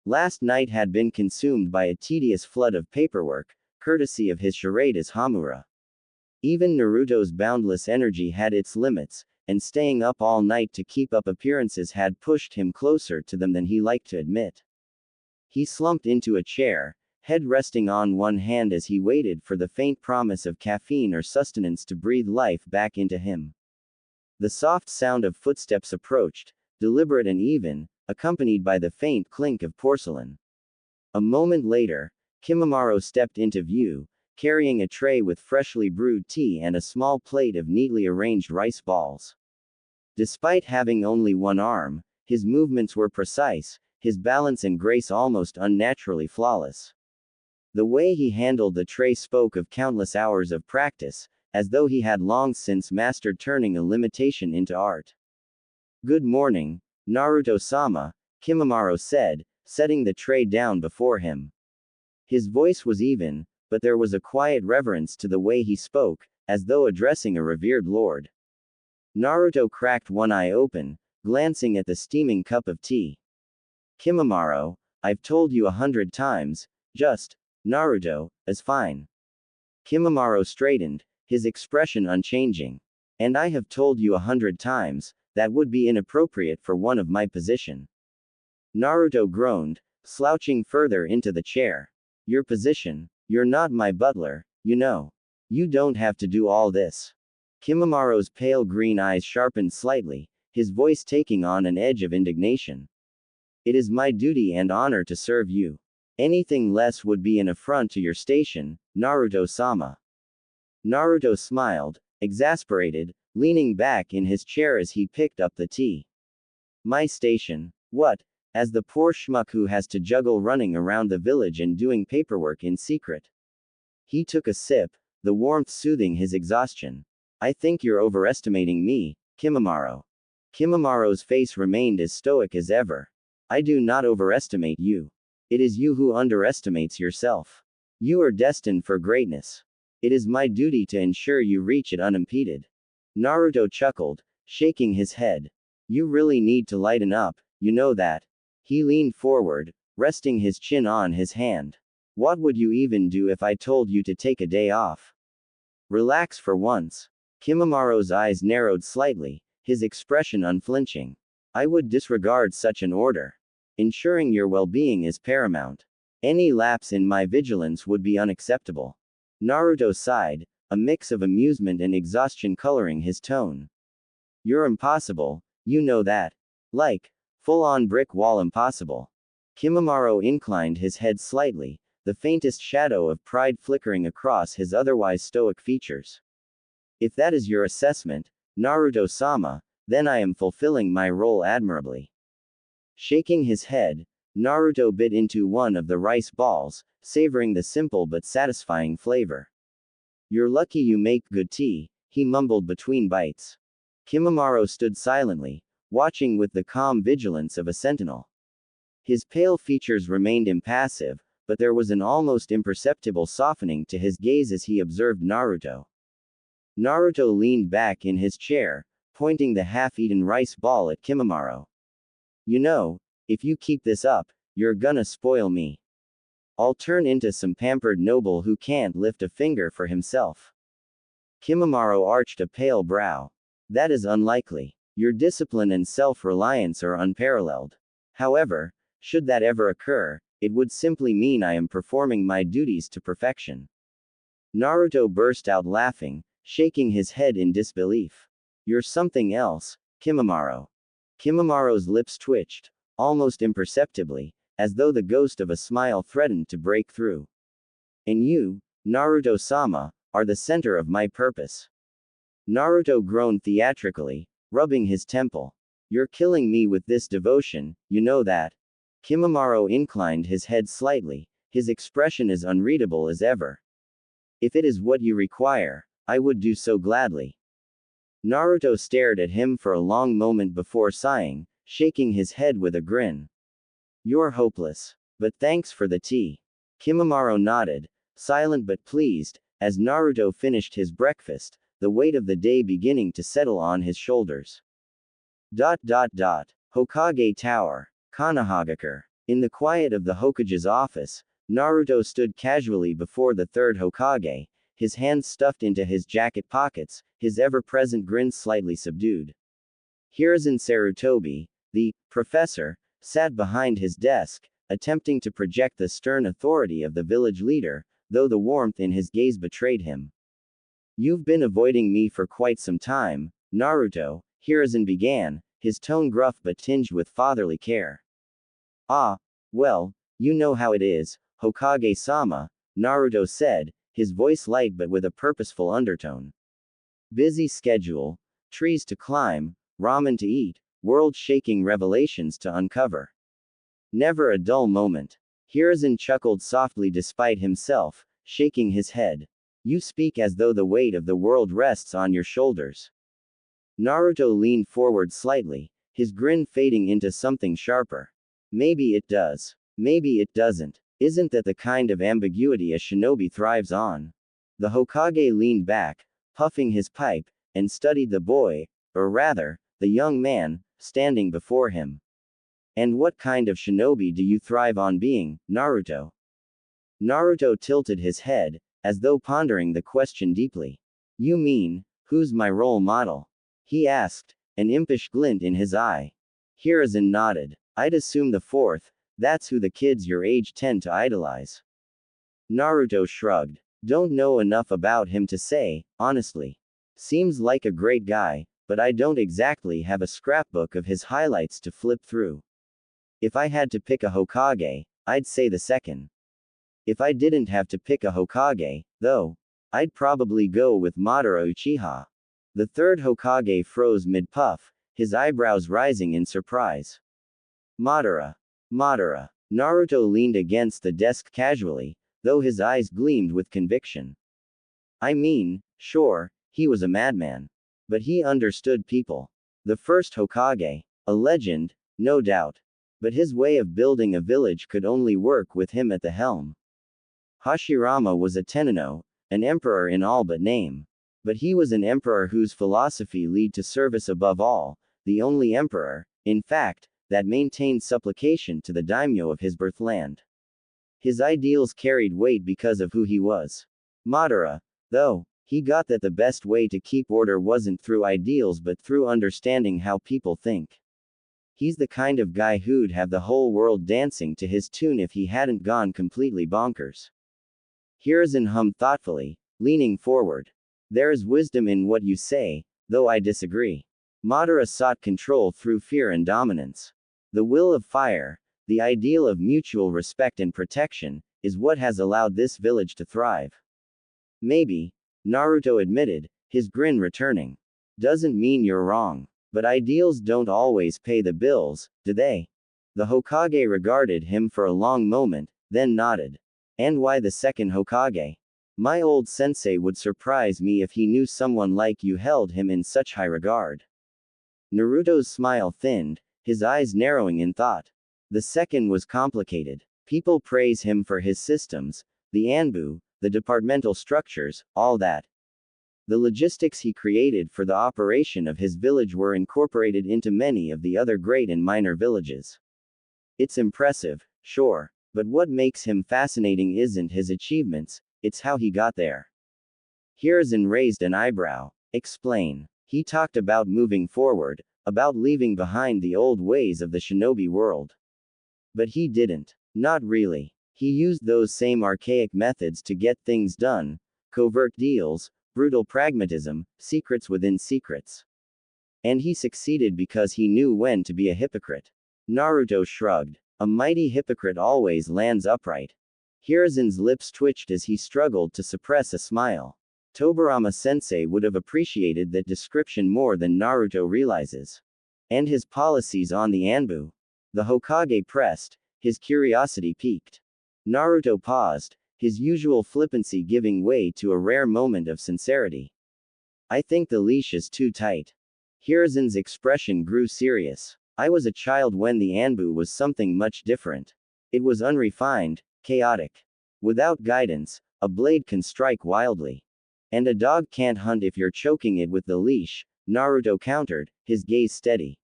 Last night had been consumed by a tedious flood of paperwork, courtesy of his charade as Hamura. Even Naruto's boundless energy had its limits, and staying up all night to keep up appearances had pushed him closer to them than he liked to admit. He slumped into a chair, head resting on one hand as he waited for the faint promise of caffeine or sustenance to breathe life back into him. The soft sound of footsteps approached, deliberate and even, accompanied by the faint clink of porcelain. A moment later, Kimimaro stepped into view, carrying a tray with freshly brewed tea and a small plate of neatly arranged rice balls. Despite having only one arm, his movements were precise, his balance and grace almost unnaturally flawless. The way he handled the tray spoke of countless hours of practice, as though he had long since mastered turning a limitation into art. "Good morning, Naruto-sama," Kimimaro said, setting the tray down before him. His voice was even, but there was a quiet reverence to the way he spoke, as though addressing a revered lord. Naruto cracked one eye open, glancing at the steaming cup of tea. "Kimimaro, I've told you 100 times, just, Naruto, is fine." Kimimaro straightened, his expression unchanging. "And I have told you 100 times, that would be inappropriate for one of my position." Naruto groaned, slouching further into the chair. "Your position? You're not my butler, you know. You don't have to do all this." Kimimaro's pale green eyes sharpened slightly, his voice taking on an edge of indignation. "It is my duty and honor to serve you. Anything less would be an affront to your station, Naruto-sama." Naruto smiled, exasperated, leaning back in his chair as he picked up the tea. "My station? What? As the poor schmuck who has to juggle running around the village and doing paperwork in secret." He took a sip, the warmth soothing his exhaustion. "I think you're overestimating me, Kimimaro." Kimimaro's face remained as stoic as ever. "I do not overestimate you. It is you who underestimates yourself. You are destined for greatness. It is my duty to ensure you reach it unimpeded." Naruto chuckled, shaking his head. "You really need to lighten up, you know that." He leaned forward, resting his chin on his hand. "What would you even do if I told you to take a day off? Relax for once." Kimimaro's eyes narrowed slightly, his expression unflinching. "I would disregard such an order. Ensuring your well-being is paramount. Any lapse in my vigilance would be unacceptable." Naruto sighed, a mix of amusement and exhaustion coloring his tone. "You're impossible, you know that. Like, full-on brick wall impossible." Kimimaro inclined his head slightly, the faintest shadow of pride flickering across his otherwise stoic features. "If that is your assessment, Naruto-sama, then I am fulfilling my role admirably." Shaking his head, Naruto bit into one of the rice balls, savoring the simple but satisfying flavor. "You're lucky you make good tea," he mumbled between bites. Kimimaro stood silently, watching with the calm vigilance of a sentinel. His pale features remained impassive, but there was an almost imperceptible softening to his gaze as he observed Naruto. Naruto leaned back in his chair, pointing the half-eaten rice ball at Kimimaro. "You know, if you keep this up, you're gonna spoil me. I'll turn into some pampered noble who can't lift a finger for himself." Kimimaro arched a pale brow. "That is unlikely. Your discipline and self-reliance are unparalleled. However, should that ever occur, it would simply mean I am performing my duties to perfection." Naruto burst out laughing, shaking his head in disbelief. "You're something else, Kimimaro." Kimimaro's lips twitched, almost imperceptibly, as though the ghost of a smile threatened to break through. "And you, Naruto-sama, are the center of my purpose." Naruto groaned theatrically, rubbing his temple. "You're killing me with this devotion, you know that." Kimimaro inclined his head slightly, his expression as unreadable as ever. "If it is what you require, I would do so gladly." Naruto stared at him for a long moment before sighing, shaking his head with a grin. "You're hopeless. But thanks for the tea." Kimimaro nodded, silent but pleased, as Naruto finished his breakfast, the weight of the day beginning to settle on his shoulders. Hokage Tower, Konohagakure. In the quiet of the Hokage's office, Naruto stood casually before the third Hokage, his hands stuffed into his jacket pockets, his ever-present grin slightly subdued. Hiruzen Sarutobi, the professor, sat behind his desk, attempting to project the stern authority of the village leader, though the warmth in his gaze betrayed him. "You've been avoiding me for quite some time, Naruto," Hiruzen began, his tone gruff but tinged with fatherly care. Ah, well, you know how it is, Hokage-sama, Naruto said, his voice light but with a purposeful undertone. Busy schedule, trees to climb, ramen to eat, world-shaking revelations to uncover. Never a dull moment. Hiruzen chuckled softly despite himself, shaking his head. You speak as though the weight of the world rests on your shoulders. Naruto leaned forward slightly, his grin fading into something sharper. Maybe it does. Maybe it doesn't. Isn't that the kind of ambiguity a shinobi thrives on? The Hokage leaned back, puffing his pipe, and studied the boy, or rather, the young man, standing before him. And what kind of shinobi do you thrive on being, Naruto? Naruto tilted his head, as though pondering the question deeply. You mean, who's my role model? He asked, an impish glint in his eye. Hiruzen nodded. I'd assume the fourth, that's who the kids your age tend to idolize. Naruto shrugged. Don't know enough about him to say, honestly. Seems like a great guy, but I don't exactly have a scrapbook of his highlights to flip through. If I had to pick a Hokage, I'd say the second. If I didn't have to pick a Hokage, though, I'd probably go with Madara Uchiha. The third Hokage froze mid-puff, his eyebrows rising in surprise. Madara. Madara. Naruto leaned against the desk casually, though his eyes gleamed with conviction. I mean, sure, he was a madman. But he understood people. The first Hokage. A legend, no doubt. But his way of building a village could only work with him at the helm. Hashirama was a Tenno, an emperor in all but name. But he was an emperor whose philosophy led to service above all, the only emperor, in fact, that maintained supplication to the daimyo of his birthland. His ideals carried weight because of who he was. Madara, though, he got that the best way to keep order wasn't through ideals but through understanding how people think. He's the kind of guy who'd have the whole world dancing to his tune if he hadn't gone completely bonkers. Hiruzen hummed thoughtfully, leaning forward. There is wisdom in what you say, though I disagree. Madara sought control through fear and dominance. The will of fire, the ideal of mutual respect and protection, is what has allowed this village to thrive. Maybe, Naruto admitted, his grin returning. Doesn't mean you're wrong. But ideals don't always pay the bills, do they? The Hokage regarded him for a long moment, then nodded. And why the second Hokage? My old sensei would surprise me if he knew someone like you held him in such high regard. Naruto's smile thinned, his eyes narrowing in thought. The second was complicated. People praise him for his systems, the Anbu, the departmental structures, all that. The logistics he created for the operation of his village were incorporated into many of the other great and minor villages. It's impressive, sure, but what makes him fascinating isn't his achievements, it's how he got there. Hiruzen raised an eyebrow. Explain. He talked about moving forward, about leaving behind the old ways of the shinobi world. But he didn't. Not really. He used those same archaic methods to get things done, covert deals, brutal pragmatism, secrets within secrets. And he succeeded because he knew when to be a hypocrite. Naruto shrugged. A mighty hypocrite always lands upright. Hiruzen's lips twitched as he struggled to suppress a smile. Tobirama-sensei would have appreciated that description more than Naruto realizes. And his policies on the Anbu? The Hokage pressed, his curiosity piqued. Naruto paused, his usual flippancy giving way to a rare moment of sincerity. I think the leash is too tight. Hiruzen's expression grew serious. I was a child when the Anbu was something much different. It was unrefined, chaotic. Without guidance, a blade can strike wildly. And a dog can't hunt if you're choking it with the leash, Naruto countered, his gaze steady.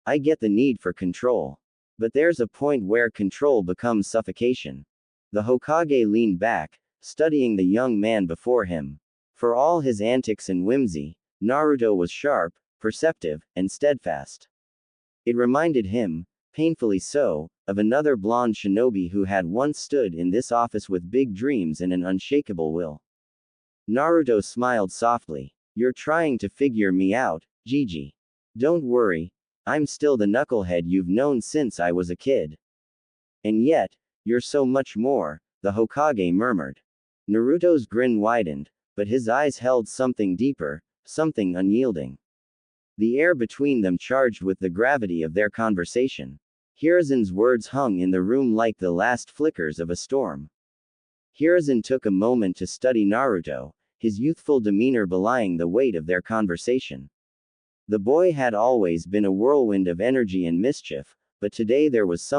I get the need for control. But there's a point where control becomes suffocation. The Hokage leaned back, studying the young man before him. For all his antics and whimsy, Naruto was sharp, perceptive, and steadfast. It reminded him, painfully so, of another blonde shinobi who had once stood in this office with big dreams and an unshakable will. Naruto smiled softly. You're trying to figure me out, Gigi. Don't worry, I'm still the knucklehead you've known since I was a kid. And yet, you're so much more, the Hokage murmured. Naruto's grin widened, but his eyes held something deeper, something unyielding. The air between them charged with the gravity of their conversation. Hiruzen's words hung in the room like the last flickers of a storm. Hiruzen took a moment to study Naruto, his youthful demeanor belying the weight of their conversation. The boy had always been a whirlwind of energy and mischief, but today there was